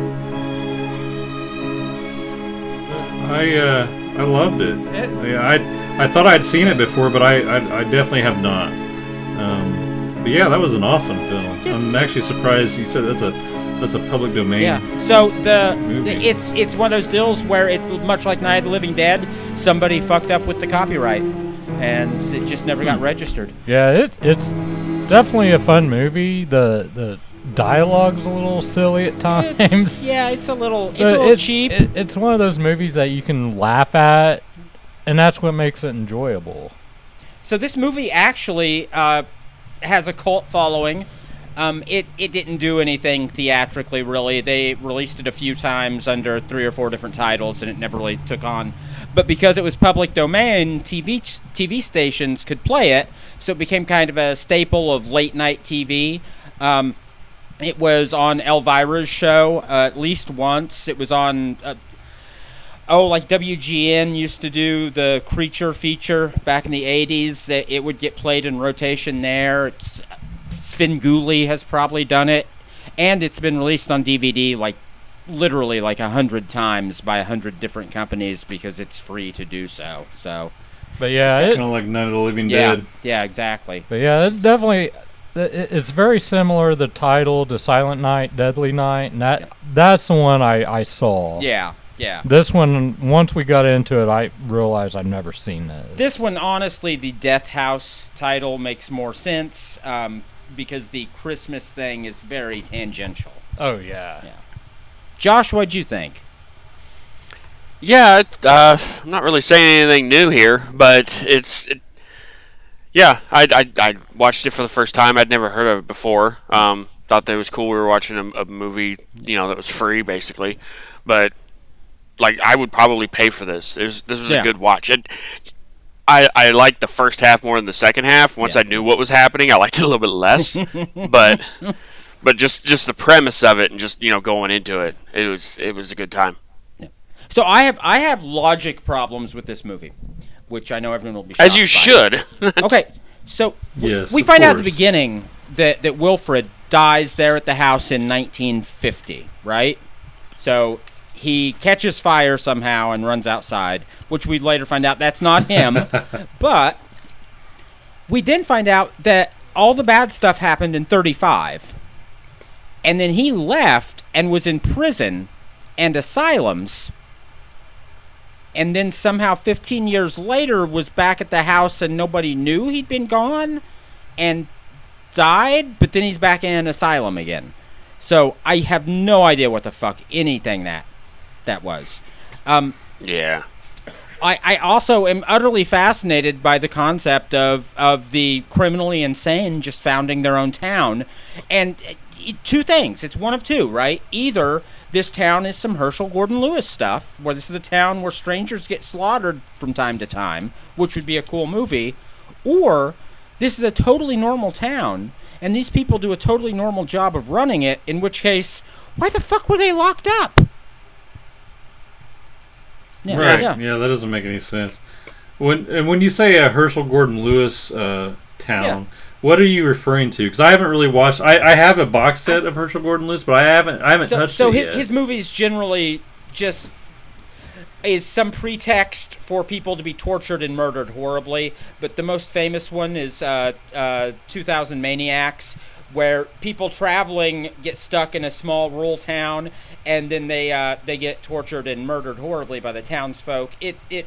I loved it. Yeah, I thought I'd seen it before, but I definitely have not. But yeah, that was an awesome film. I'm actually surprised you said that's a public domain. Yeah. So movie. it's one of those deals where it's much like Night of the Living Dead. Somebody fucked up with the copyright, and it just never got registered. Yeah, it's definitely a fun movie. The dialogue's a little silly at times. It's a little cheap. It's one of those movies that you can laugh at, and that's what makes it enjoyable. So this movie actually has a cult following. It didn't do anything theatrically, really. They released it a few times under 3 or 4 different titles, and it never really took on. But because it was public domain, TV stations could play it, so it became kind of a staple of late-night TV. It was on Elvira's show at least once. It was on... like WGN used to do the Creature feature back in the 80s. It would get played in rotation there. Svengoolie has probably done it. And it's been released on DVD literally 100 times by 100 different companies because it's free to do so. But yeah, It's kind of like Night of the Living Dead. Yeah, exactly. But yeah, it's definitely... It's very similar, the title, to Silent Night, Deadly Night, and that's the one I saw. Yeah. This one, once we got into it, I realized I've never seen this. This one, honestly, the Deathhouse title makes more sense because the Christmas thing is very tangential. Oh, yeah. Josh, what'd you think? yeah, I'm not really saying anything new here, but yeah, I watched it for the first time. I'd never heard of it before. Thought that it was cool. We were watching a movie, that was free, basically. But I would probably pay for this. This was a good watch. I liked the first half more than the second half. Once I knew what was happening, I liked it a little bit less. but just the premise of it and just going into it, it was a good time. Yeah. So I have logic problems with this movie, which I know everyone will be shocked as you by. should. Okay, so Yes, we of find out at the course. beginning that Wilfred dies there at the house in 1950, right? So he catches fire somehow and runs outside, which we later find out that's not him. But we then find out that all the bad stuff happened in 35. And then he left and was in prison and asylums. and then somehow 15 years later was back at the house and nobody knew he'd been gone and died, but then he's back in an asylum again. So I have no idea what the fuck anything that was. Yeah. I also am utterly fascinated by the concept of the criminally insane just founding their own town. And two things. It's one of two, right? Either this town is some Herschel Gordon Lewis stuff, where this is a town where strangers get slaughtered from time to time, which would be a cool movie, or this is a totally normal town, and these people do a totally normal job of running it, in which case, why the fuck were they locked up? Yeah, right. Yeah, that doesn't make any sense. When you say a Herschel Gordon Lewis town, what are you referring to? Because I haven't really watched. I have a box set of Herschel Gordon Lewis, but I haven't touched it yet. So his movies generally just is some pretext for people to be tortured and murdered horribly. But the most famous one is 2000 Maniacs, where people traveling get stuck in a small rural town, and then they get tortured and murdered horribly by the townsfolk.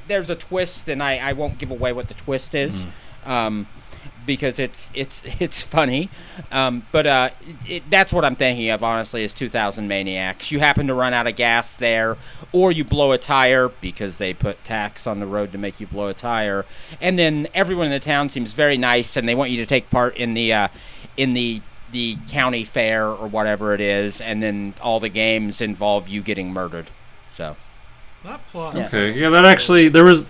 There's a twist, and I won't give away what the twist is, because it's funny. But that's what I'm thinking of, honestly, is 2000 Maniacs. You happen to run out of gas there, or you blow a tire because they put tax on the road to make you blow a tire, and then everyone in the town seems very nice, and they want you to take part in the county fair or whatever it is, and then all the games involve you getting murdered. So that plot. Okay, yeah, that actually there was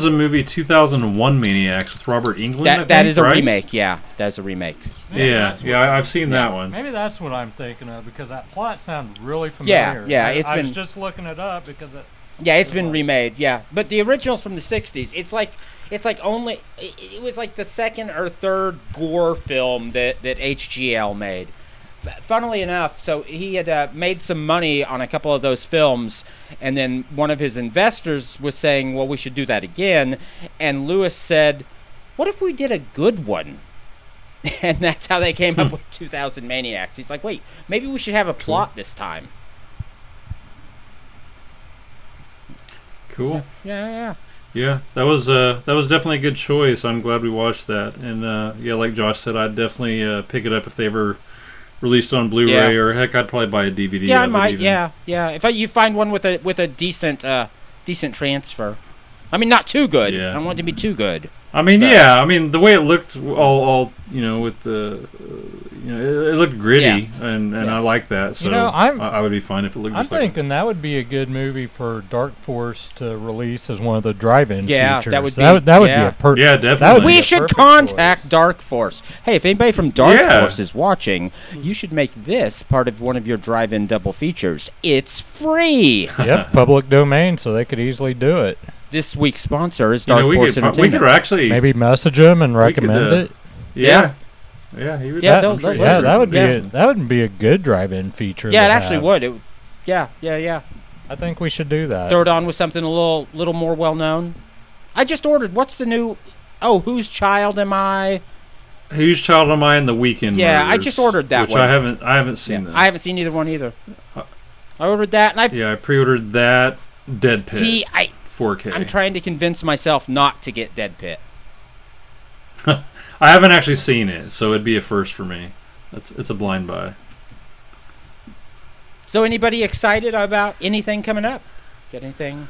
a movie 2001 Maniacs with Robert Englund. That is a remake. Yeah, that's a remake. Yeah, I've seen that one. Maybe that's what I'm thinking of, because that plot sounds really familiar. Yeah, I was just looking it up because it's been remade. Yeah, but the original's from the '60s. It was like the second or third gore film that HGL made. Funnily enough, so he had made some money on a couple of those films, and then one of his investors was saying, well, we should do that again. And Lewis said, what if we did a good one? And that's how they came up with 2000 Maniacs. He's like, wait, maybe we should have a plot this time. Cool. Yeah. Yeah, that was definitely a good choice. I'm glad we watched that. And like Josh said, I'd definitely pick it up if they ever released on Blu-ray, or heck, I'd probably buy a DVD. Yeah, I might. Yeah. If you find one with a decent transfer. I mean, not too good. Yeah. I don't want it to be too good. I mean, the way it looked, all with the, it looked gritty, and I like that. So I would be fine if it looked. I'm thinking that would be a good movie for Dark Force to release as one of the drive-in features. that would be a perfect. Yeah, definitely. We should contact Dark Force. Hey, if anybody from Dark Force is watching, you should make this part of one of your drive-in double features. It's free. Yep, public domain, so they could easily do it. This week's sponsor is Dark Force Entertainment. We could actually maybe message them and recommend it. Yeah. Yeah, he would. Yeah, that would be a good drive-in feature. Yeah, it actually would. Yeah. I think we should do that. Throw it on with something a little more well-known. I just ordered. What's the new? Oh, Whose Child Am I? Whose Child Am I in the Weekend? Yeah, Murders, I just ordered that which one. I haven't seen that. I haven't seen either one either. I ordered that, and I pre-ordered that. Dead Pit. See, 4K. I'm trying to convince myself not to get Dead Pit. I haven't actually seen it, so it'd be a first for me. It's a blind buy. So, anybody excited about anything coming up? Got anything?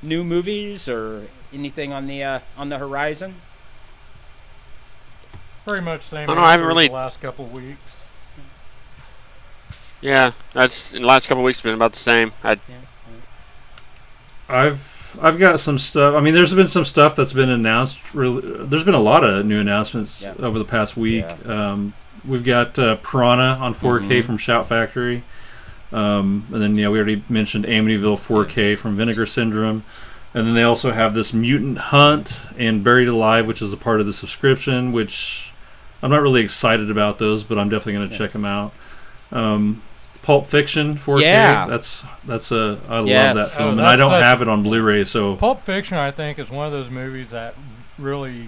New movies or anything on the horizon? Pretty much same. I haven't really. The last couple weeks. Yeah, that's in the last couple weeks been about the same. I've got some stuff. I mean, there's been some stuff that's been announced. There's been a lot of new announcements over the past week. Yeah. We've got Piranha on 4K from Shout Factory. And then, we already mentioned Amityville 4K from Vinegar Syndrome. And then they also have this Mutant Hunt and Buried Alive, which is a part of the subscription, which I'm not really excited about those, but I'm definitely going to check them out. Pulp Fiction 4K. Yeah. I love that film, and I don't have it on Blu-ray. So Pulp Fiction, I think, is one of those movies that really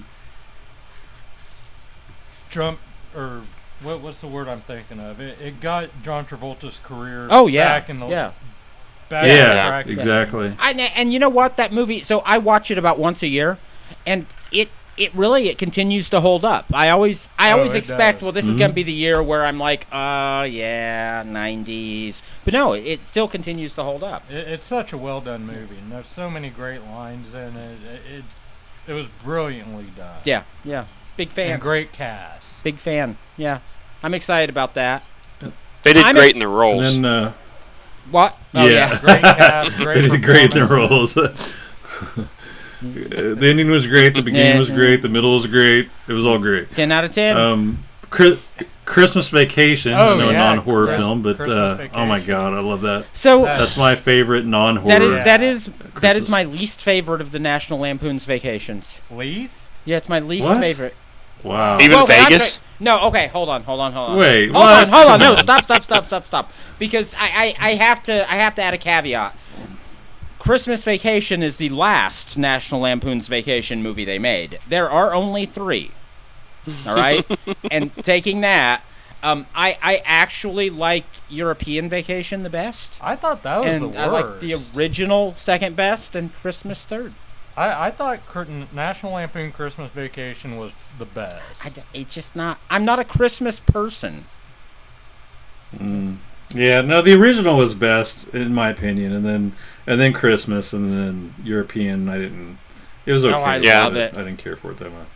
what's the word I'm thinking of? It got John Travolta's career back in the back. Exactly. And you know what? That movie. So I watch it about once a year, and it really continues to hold up. I always expect, well, this is going to be the year where I'm like, yeah, 90s. But no, it still continues to hold up. It's such a well done movie, and there's so many great lines in it. It was brilliantly done. Yeah. Big fan. And great cast. Big fan. Yeah. I'm excited about that. They did great in the roles. And then, what? Oh, yeah. Great cast, great They did great in the roles. The ending was great. The beginning was great. The middle was great. It was all great. 10 out of 10. Christmas Vacation. Oh, a non-horror film, but oh my god, I love that. So that's my favorite non-horror. That is my least favorite of the National Lampoon's Vacations. Least? Yeah, it's my least What? favorite. Wow. Even Vegas? No, okay, hold on. Wait, hold what? on. No, stop. Because I have to add a caveat. Christmas Vacation is the last National Lampoon's Vacation movie they made. There are only 3. All right? And taking that, I actually like European Vacation the best. I thought that was the worst. I like the original second best and Christmas third. I thought National Lampoon Christmas Vacation was the best. It's just not. I'm not a Christmas person. Yeah, no, the original was best in my opinion, and then Christmas, and then European. I didn't. It was okay. I love it. I didn't care for it that much.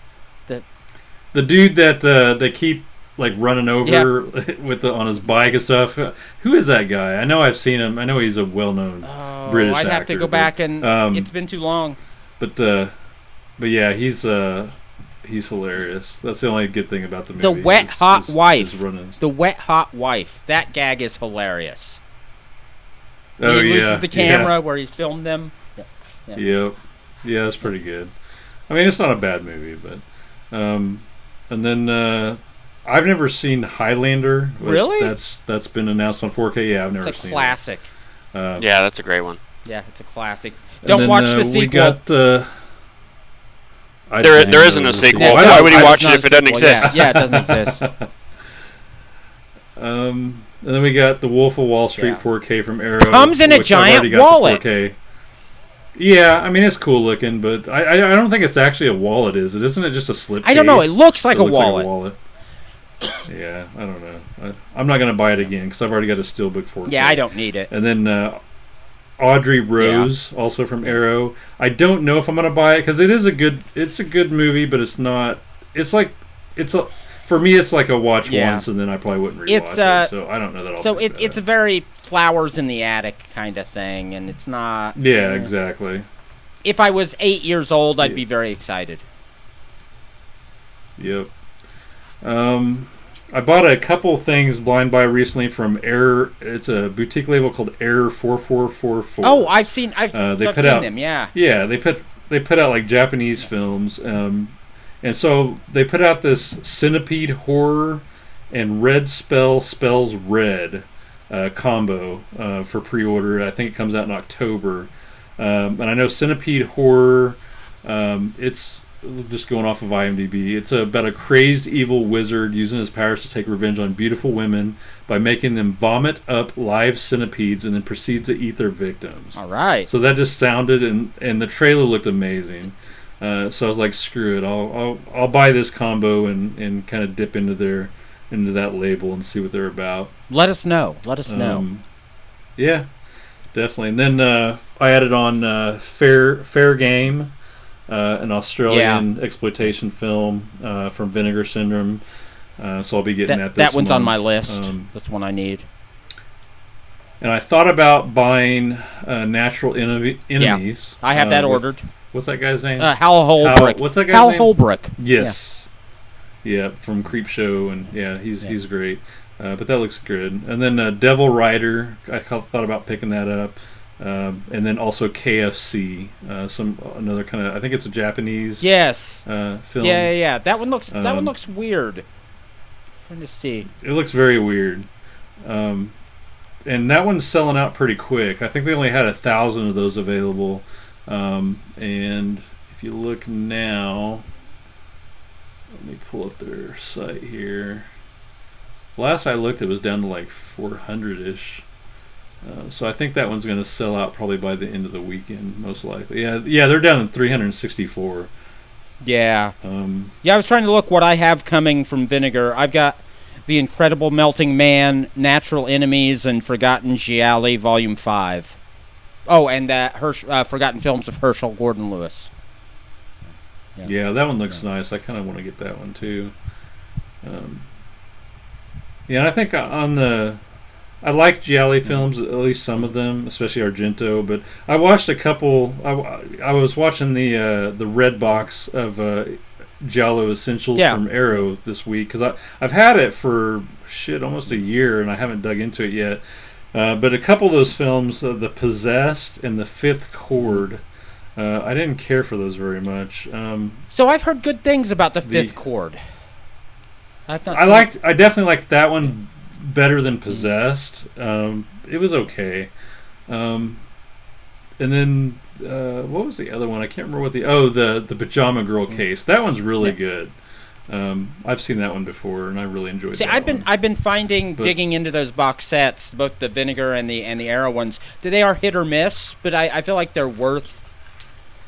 The dude that they keep like running over with on his bike and stuff. Who is that guy? I know I've seen him. I know he's a well-known British actor. I'd have to go back and it's been too long. But yeah, he's hilarious. That's the only good thing about the movie. The wet hot wife. The wet hot wife. That gag is hilarious. Oh, he loses the camera where he's filmed them. Yep. Yeah, that's pretty good. I mean, it's not a bad movie, but and then I've never seen Highlander. Really? That's been announced on 4K. Yeah, I've never seen it. It's a classic. Yeah, that's a great one. Yeah, it's a classic. Don't watch the sequel. We got, there isn't a sequel. Why would you watch it if it doesn't exist? Yeah, it doesn't exist. And then we got The Wolf of Wall Street 4K from Arrow. Comes in a giant wallet. 4K. Yeah, I mean it's cool looking, but I don't think it's actually a wallet. Isn't it just a slip case? I don't know. It looks like a wallet. Yeah, I don't know. I'm not gonna buy it again because I've already got a Steelbook 4K. Yeah, I don't need it. And then Audrey Rose, also from Arrow. I don't know if I'm gonna buy it because it's a good movie, but it's not. For me, it's like a watch once, and then I probably wouldn't rewatch it. So I don't know that I'll. So it's a very Flowers in the Attic kind of thing, and it's not. Yeah, exactly. If I was 8 years old, I'd be very excited. Yep. I bought a couple things blind buy recently from Error. It's a boutique label called Error 4444. Oh, I've seen them. Yeah. Yeah, they put out like Japanese films. And so they put out this Centipede Horror and Red Spells Red combo for pre-order. I think it comes out in October. And I know Centipede Horror, it's just going off of IMDb. It's about a crazed evil wizard using his powers to take revenge on beautiful women by making them vomit up live centipedes and then proceeds to eat their victims. All right. So that just sounded, and the trailer looked amazing. So I was like, screw it, I'll buy this combo and kind of dip into that label and see what they're about. Let us know. Yeah, definitely. And then I added on Fair Game, an Australian exploitation film from Vinegar Syndrome. So I'll be getting that this That one's month. on my list. That's one I need. And I thought about buying Natural Enemies. Yeah, I have that ordered. What's that guy's name? Hal Holbrook. What's that guy's name? Hal Holbrook. Yes. Yeah, from Creepshow, and he's great. But that looks good. And then Devil Rider, I thought about picking that up. And then also KFC, another kind of, I think it's a Japanese film. Yeah. That one looks weird. I'm trying to see. It looks very weird. And that one's selling out pretty quick. I think they only had 1,000 of those available. And if you look now, let me pull up their site here. Last I looked, it was down to like 400-ish. So I think that one's going to sell out probably by the end of the weekend, most likely. Yeah, they're down to 364. Yeah. I was trying to look what I have coming from Vinegar. I've got The Incredible Melting Man, Natural Enemies, and Forgotten Gialli, Volume 5. Oh, and Forgotten Films of Herschel Gordon Lewis. Yeah, that one looks nice. I kind of want to get that one too. And I think I like Gialli films, at least some of them, especially Argento. But I watched a couple. I was watching the red box of Giallo Essentials from Arrow this week because I've had it for almost a year and I haven't dug into it yet. But a couple of those films, The Possessed and The Fifth Chord, I didn't care for those very much. So I've heard good things about The Fifth Chord. I definitely liked that one better than Possessed. It was okay. And then what was the other one? I can't remember what the Pajama Girl case. That one's really good. I've seen that one before, and I really enjoyed that. I've been finding digging into those box sets, both the Vinegar and the Arrow ones. They are hit or miss, but I feel like they're worth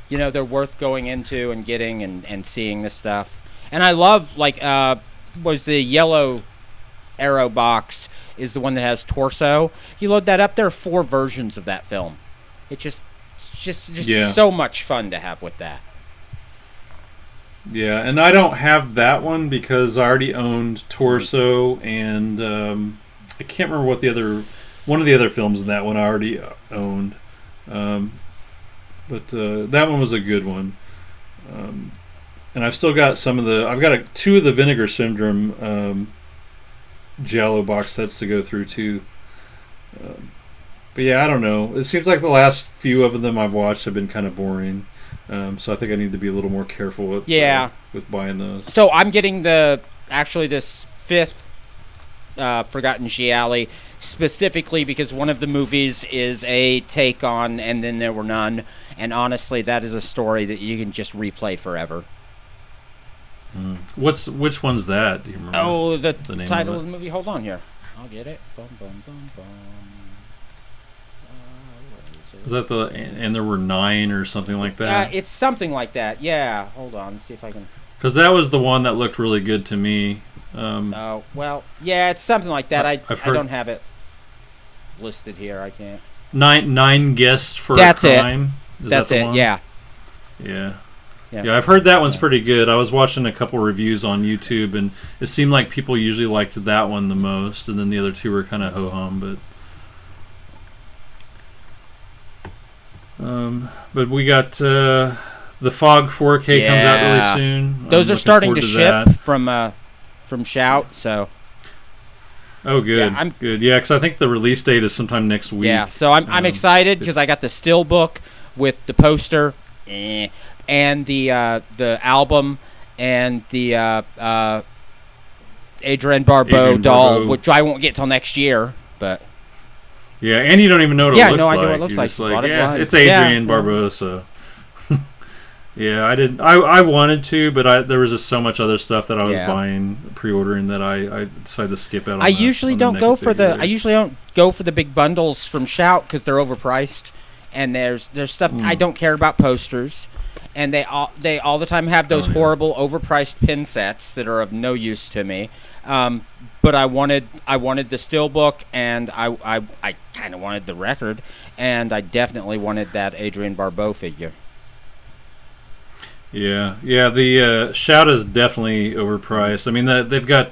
going into and getting and seeing this stuff. And I love was the yellow Arrow box is the one that has Torso. You load that up, there are 4 versions of that film. It's just so much fun to have with that. Yeah, and I don't have that one because I already owned Torso, and I can't remember what one of the other films in that one I already owned. But that one was a good one. And I've still got I've got 2 of the Vinegar Syndrome Giallo box sets to go through too. But yeah, I don't know. It seems like the last few of them I've watched have been kind of boring. So I think I need to be a little more careful with buying those. So I'm getting this 5th Forgotten Gialli specifically because one of the movies is a take on And Then There Were None, and honestly, that is a story that you can just replay forever. Which one's that? Do you remember? Oh, the title of the movie. Hold on here. I'll get it. Boom, boom, boom, boom. Is that And There Were 9 or something like that? It's something like that. Yeah. Hold on. Let's see if I can. Because that was the one that looked really good to me. It's something like that. I don't have it listed here. I can't. Nine guests for a crime. That's it. Yeah. Yeah, I've heard that one's pretty good. I was watching a couple reviews on YouTube, and it seemed like people usually liked that one the most, and then the other 2 were kind of ho-hum. But we got The Fog 4K comes out really soon. Those are starting to ship from Shout, so. Oh, good. Yeah, good. Yeah, because I think the release date is sometime next week. Yeah, so I'm excited because I got the still book with the poster. And the album and the Adrienne Barbeau doll, which I won't get till next year. But yeah, and you don't even know what it looks like. Yeah, no idea what it looks like. It's Adrienne Barbeau, so yeah, I didn't. I wanted to, but there was just so much other stuff that I was buying, pre-ordering that I decided to skip out on. I usually don't go for the big bundles from Shout because they're overpriced, and there's stuff I don't care about posters. And they all the time have those horrible overpriced pin sets that are of no use to me. But I wanted the still book, and I kind of wanted the record, and I definitely wanted that Adrienne Barbeau figure. Yeah. The Shout is definitely overpriced. I mean, they've got.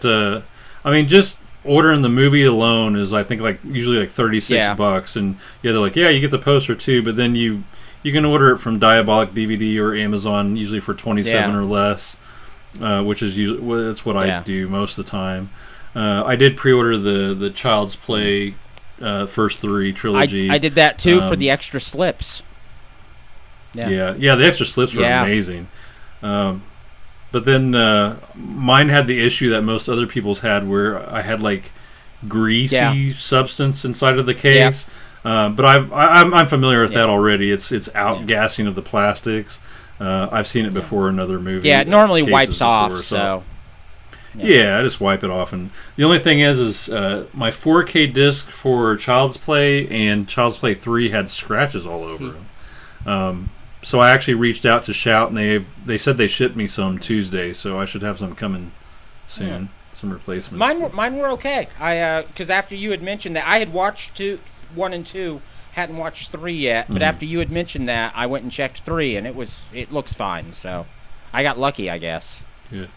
Just ordering the movie alone is I think usually $36, and they're like, you get the poster too, but then you can order it from Diabolic DVD or Amazon, usually for $27 or less, which is usually that's what I do most of the time. I did pre-order the Child's Play first 3 trilogy. I did that too for the extra slips. Yeah, the extra slips were amazing. But then mine had the issue that most other people's had, where I had greasy substance inside of the case. But I'm familiar with that already. It's outgassing of the plastics. I've seen it before in other movies. Yeah, it normally wipes off. So Yeah, I just wipe it off. And the only thing is my 4K disc for Child's Play and Child's Play 3 had scratches all over them. So I actually reached out to Shout, and they said they shipped me some Tuesday, so I should have some coming soon. Yeah. Some replacements. Mine were okay. Because after you had mentioned that, I had watched 1 and 2, hadn't watched 3 yet. But after you had mentioned that, I went and checked 3, and it looks fine. So I got lucky, I guess. Good.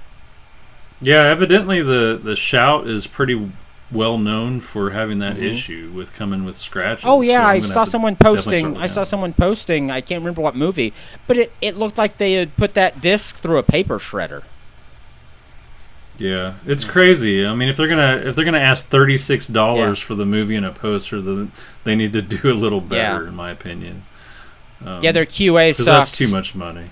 Yeah, evidently the Shout is pretty well known for having that issue with coming with scratches. Oh yeah, I saw someone posting. I can't remember what movie, but it looked like they had put that disc through a paper shredder. Yeah, it's crazy. I mean, if they're gonna ask $36 for the movie and a poster, then they need to do a little better, in my opinion. Their QA sucks. That's too much money.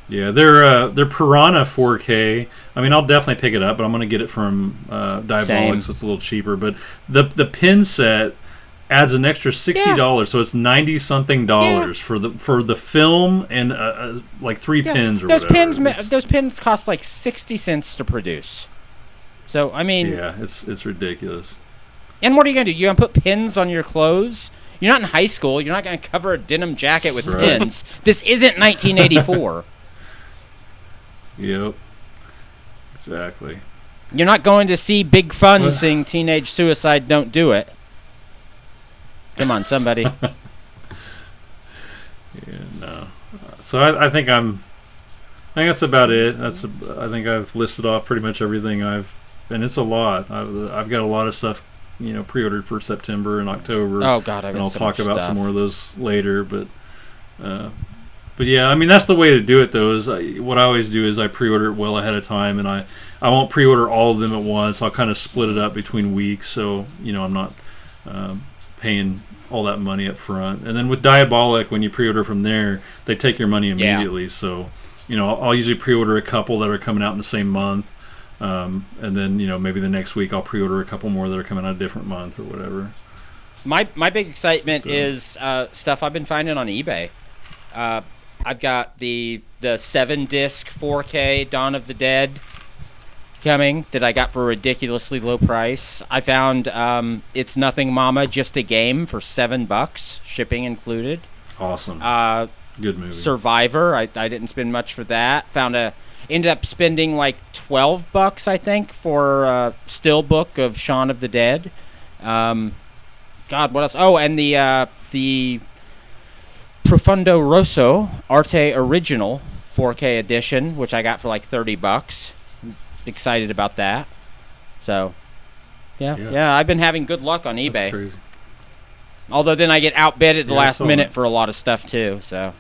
Yeah, they're Piranha 4K. I mean, I'll definitely pick it up, but I'm going to get it from Diabolic, so it's a little cheaper. But the pin set adds an extra $60, so it's $90-something for the film and like 3 pins or whatever. Those pins cost like 60 cents to produce. So I mean, yeah, it's ridiculous. And what are you going to do? You're going to put pins on your clothes? You're not in high school. You're not going to cover a denim jacket with pins. This isn't 1984. Yep. Exactly. You're not going to see Big Fun sing Teenage Suicide Don't Do It. Come on, somebody. Yeah, no. So I think that's about it. I think I've listed off pretty much everything and it's a lot. I've got a lot of stuff, pre-ordered for September and October. Oh God, and I'll talk about some more of those later, but yeah, I mean, that's the way to do it, though, what I always do is I pre-order it well ahead of time, and I won't pre-order all of them at once. I'll kind of split it up between weeks, so, I'm not paying all that money up front. And then with Diabolic, when you pre-order from there, they take your money immediately. So, I'll usually pre-order a couple that are coming out in the same month, and then, maybe the next week I'll pre-order a couple more that are coming out a different month or whatever. My big excitement is stuff I've been finding on eBay. I've got the 7-disc 4K Dawn of the Dead coming that I got for a ridiculously low price. I found It's Nothing Mama, Just a Game for $7, shipping included. Awesome. Good movie. Survivor, I didn't spend much for that. Ended up spending like $12, I think, for a still book of Shaun of the Dead. God, what else? Oh, and the Profundo Rosso Arte Original 4K edition, which I got for like $30. Excited about that. So, yeah, I've been having good luck on eBay. That's crazy. Although then I get outbid at the last minute for a lot of stuff too. So,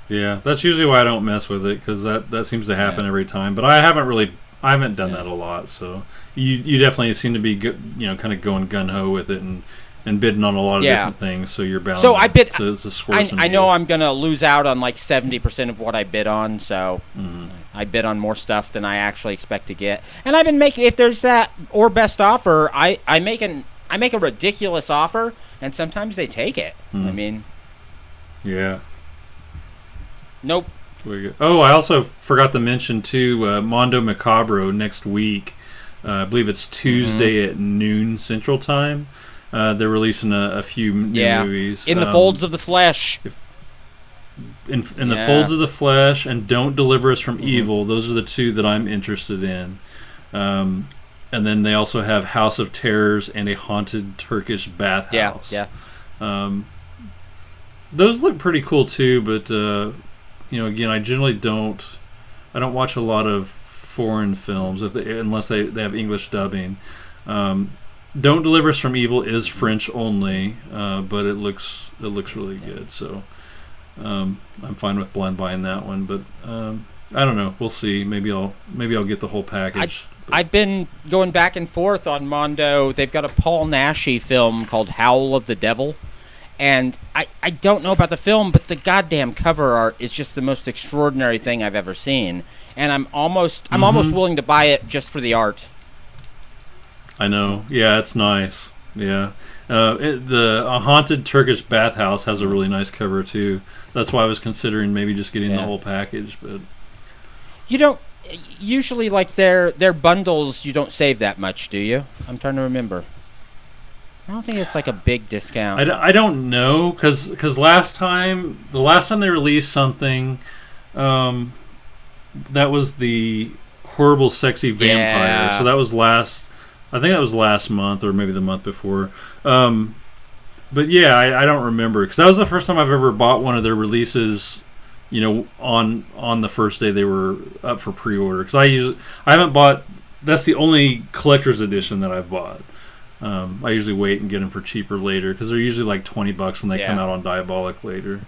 yeah, that's usually why I don't mess with it, because that seems to happen every time. But I haven't done that a lot. So you definitely seem to be kind of going gun ho with it and bidding on a lot of different things, so you're bound to score some I know I'm going to lose out on like 70% of what I bid on, so I bid on more stuff than I actually expect to get. And I've been making, if there's that or best offer, I make a ridiculous offer, and sometimes they take it. I mean... Yeah. Nope. Oh, I also forgot to mention, too, Mondo Macabro next week. I believe it's Tuesday at noon Central Time. They're releasing a few new movies. In the Folds of the Flesh. In the Folds of the Flesh and Don't Deliver Us from Evil. Those are the two that I'm interested in. And then they also have House of Terrors and a Haunted Turkish Bathhouse. Yeah. Those look pretty cool too, but again, I generally don't watch a lot of foreign films unless they have English dubbing. Don't Deliver Us from Evil is French only, but it looks really good. So I'm fine with blind buying that one. But I don't know. We'll see. Maybe I'll get the whole package. I've been going back and forth on Mondo. They've got a Paul Naschy film called Howl of the Devil, and I don't know about the film, but the goddamn cover art is just the most extraordinary thing I've ever seen. And I'm almost willing to buy it just for the art. I know. Yeah, it's nice. Yeah. A Haunted Turkish Bathhouse has a really nice cover, too. That's why I was considering maybe just getting the whole package. But usually, like their bundles, you don't save that much, do you? I'm trying to remember. I don't think it's like a big discount. I don't know, because the last time they released something, that was the Horrible Sexy Vampire. Yeah. So that was I think that was last month or maybe the month before. But yeah, I don't remember, because that was the first time I've ever bought one of their releases, you know, on the first day they were up for pre-order. Because I haven't bought. That's the only collector's edition that I've bought. I usually wait and get them for cheaper later, because they're usually like $20 when they come out on Diabolic later.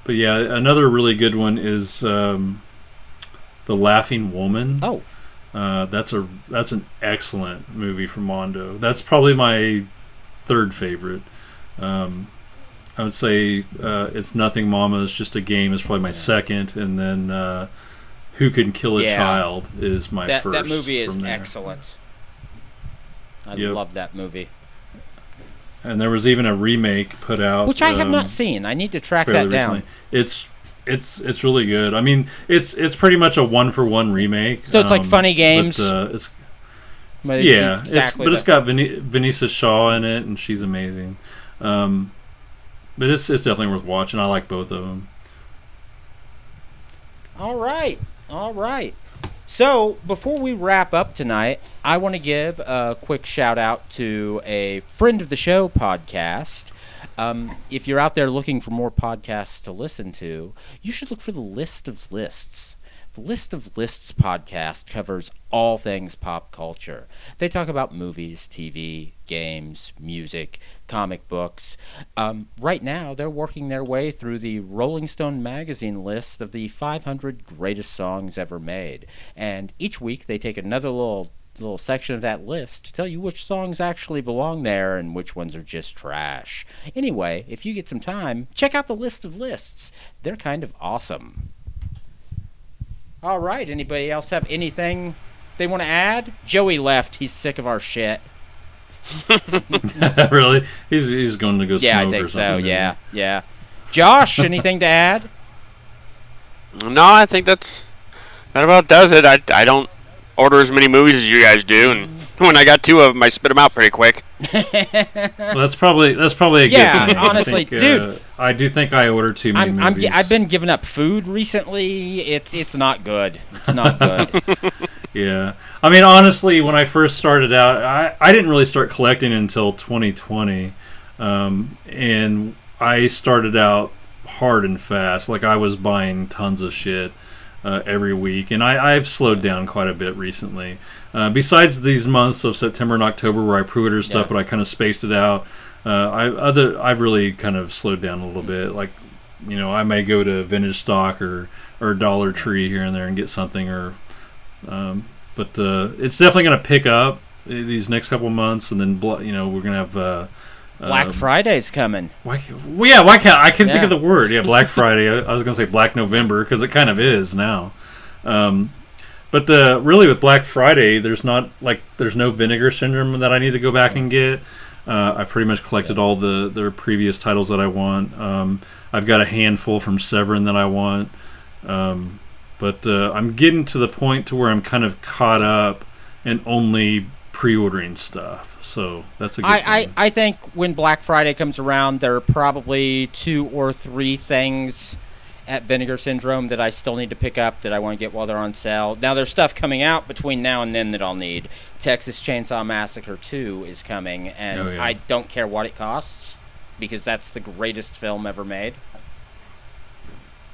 But yeah, another really good one is The Laughing Woman. Oh, that's an excellent movie from Mondo. That's probably my third favorite. I would say It's Nothing Mama is Just a Game is probably my second, and then Who Can Kill a Child is my first. That movie is excellent. I love that movie. And there was even a remake put out, which I have not seen. I need to track that down. Recently. It's really good. I mean, it's pretty much a 1-for-1 remake. So it's like Funny Games. But, it's got Vanessa Shaw in it, and she's amazing. But it's definitely worth watching. I like both of them. All right. So, before we wrap up tonight, I want to give a quick shout out to a friend of the show podcast. If you're out there looking for more podcasts to listen to, you should look for the List of Lists. The List of Lists podcast covers all things pop culture. They talk about movies, TV, games, music, comic books. Right now, they're working their way through the Rolling Stone magazine list of the 500 greatest songs ever made. And each week, they take another little section of that list to tell you which songs actually belong there and which ones are just trash. Anyway, if you get some time, check out the List of Lists. They're kind of awesome. All right, anybody else have anything they want to add? Joey left. He's sick of our shit. Really? He's going to go smoke or something. Yeah, I think so. Yeah. Josh, anything to add? No, I think that about does it. I don't order as many movies as you guys do, and when I got two of them, I spit them out pretty quick. Well, that's probably a good thing. Yeah, honestly, dude. I do think I order too many movies. I've been giving up food recently. It's not good. It's not good. Yeah. I mean, honestly, when I first started out, I didn't really start collecting until 2020. And I started out hard and fast. Like, I was buying tons of shit every week. And I've slowed down quite a bit recently. Besides these months of September and October where I pre-ordered stuff, but I kind of spaced it out, I've really kind of slowed down a little bit. Like, you know, I may go to Vintage Stock or Dollar Tree here and there and get something, but it's definitely going to pick up these next couple months, and then we're going to have Black Friday's coming. Why can't I can't think of the word? Yeah, Black Friday. I was going to say Black November because it kind of is now. But really with Black Friday, there's no Vinegar Syndrome that I need to go back and get. I've pretty much collected all their previous titles that I want. I've got a handful from Severin that I want. But I'm getting to the point to where I'm kind of caught up and only pre-ordering stuff. So that's a good thing. I think when Black Friday comes around, there are probably 2 or 3 things at Vinegar Syndrome that I still need to pick up that I want to get while they're on sale. Now, there's stuff coming out between now and then that I'll need. Texas Chainsaw Massacre 2 is coming, and I don't care what it costs because that's the greatest film ever made.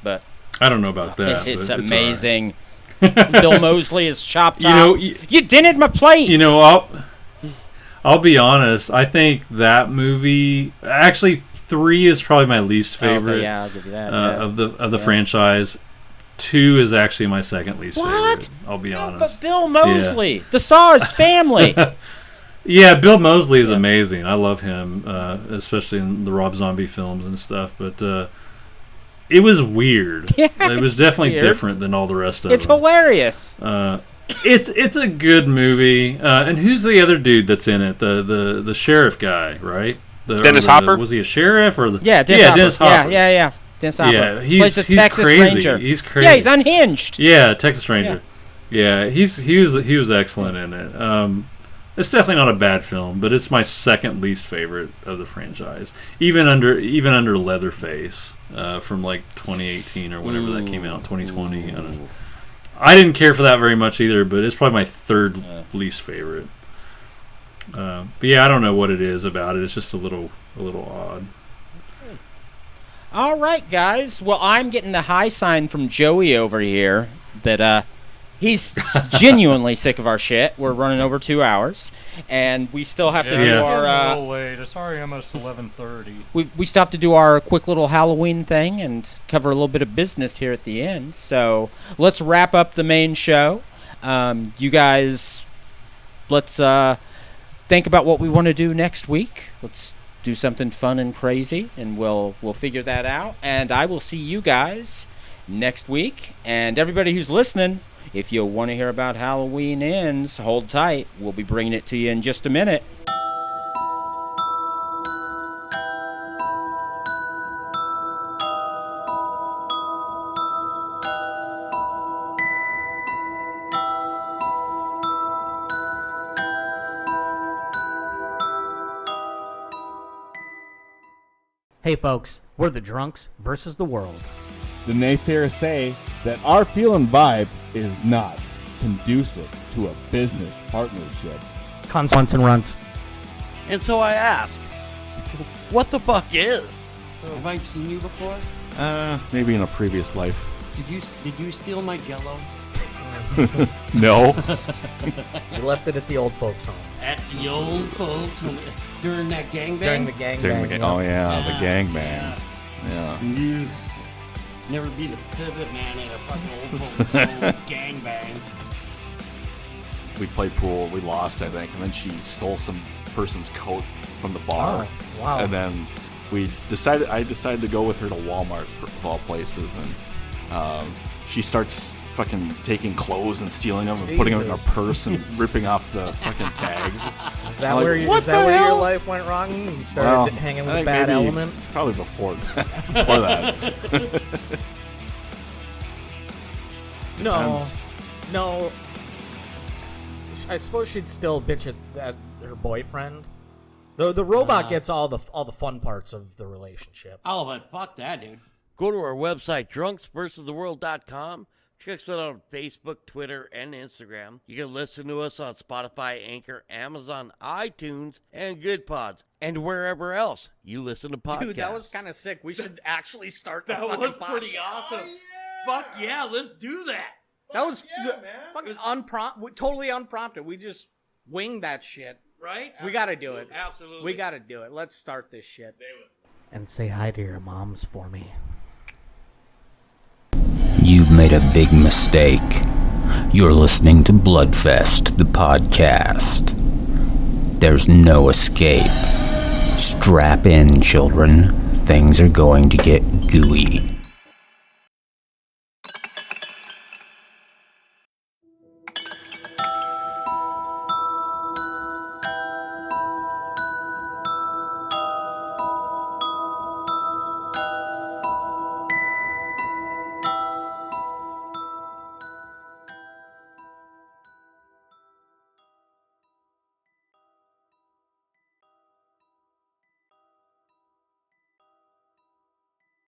But I don't know about that. It's amazing. Right. Bill Moseley is chopped up. You dented my plate. You know, I'll be honest. I think that movie, actually, 3 is probably my least favorite. Okay, yeah, I'll give you that. Of the franchise. 2 is actually my second least favorite. I'll be honest. But Bill Moseley, the Saw is family. Yeah, Bill Moseley is amazing. I love him, especially in the Rob Zombie films and stuff. But it was weird. Yeah, it was definitely different than all the rest of them. It's hilarious. It's a good movie. And who's the other dude that's in it? The sheriff guy, right? Dennis Hopper? Was he a sheriff or Dennis Hopper. Dennis Hopper. Yeah. Yeah, plays the he's Texas crazy. Ranger. He's crazy. Yeah, he's unhinged. Yeah, Texas Ranger. Yeah, he was excellent in it. It's definitely not a bad film, but it's my second least favorite of the franchise. Even under Leatherface from like 2018 or whenever that came out, 2020. I didn't care for that very much either, but it's probably my third least favorite. But yeah, I don't know what it is about it. It's just a little odd. All right, guys. Well, I'm getting the high sign from Joey over here that he's genuinely sick of our shit. We're running over 2 hours, and we still have to do our. A little late. It's already almost 11:30. We still have to do our quick little Halloween thing and cover a little bit of business here at the end. So let's wrap up the main show. You guys, let's think about what we want to do next week. Let's do something fun and crazy, and we'll figure that out. And I will see you guys next week. And everybody who's listening, if you want to hear about Halloween Ends, hold tight. We'll be bringing it to you in just a minute. Hey folks, we're the Drunks versus the World. The naysayers say that our feeling vibe is not conducive to a business partnership. Cons and runs. And so I ask, what the fuck is? Have I seen you before? Maybe in a previous life. Did you steal my Jell-O? No. We left it at the old folks' home. At the old folks' home during that gangbang? During the gangbang. Oh yeah, the gangbang. Yeah. Never be the pivot man at a fucking old folks' home gangbang. We played pool. We lost, I think, and then she stole some person's coat from the bar. Oh, wow. And then I decided to go with her to Walmart of all places, and she starts fucking taking clothes and stealing them and putting them in her purse and ripping off the fucking tags. Is that where your life went wrong? You started hanging with a bad element? Probably before that. No. I suppose she'd still bitch at her boyfriend. The robot gets all the fun parts of the relationship. Oh, but fuck that, dude. Go to our website, drunksversustheworld.com. Check us out on Facebook, Twitter, and Instagram. You can listen to us on Spotify, Anchor, Amazon, iTunes, and Good Pods, and wherever else you listen to podcasts. Dude, that was kind of sick. We should actually start the That fucking was podcast. pretty awesome. Fuck yeah, let's do that. That was fucking totally unprompted. We just winged that shit. Right? We got to do it. Absolutely. We got to do it. Let's start this shit. And say hi to your moms for me. You've made a big mistake. You're listening to Bloodfest the Podcast. There's no escape. Strap in, children. Things are going to get gooey.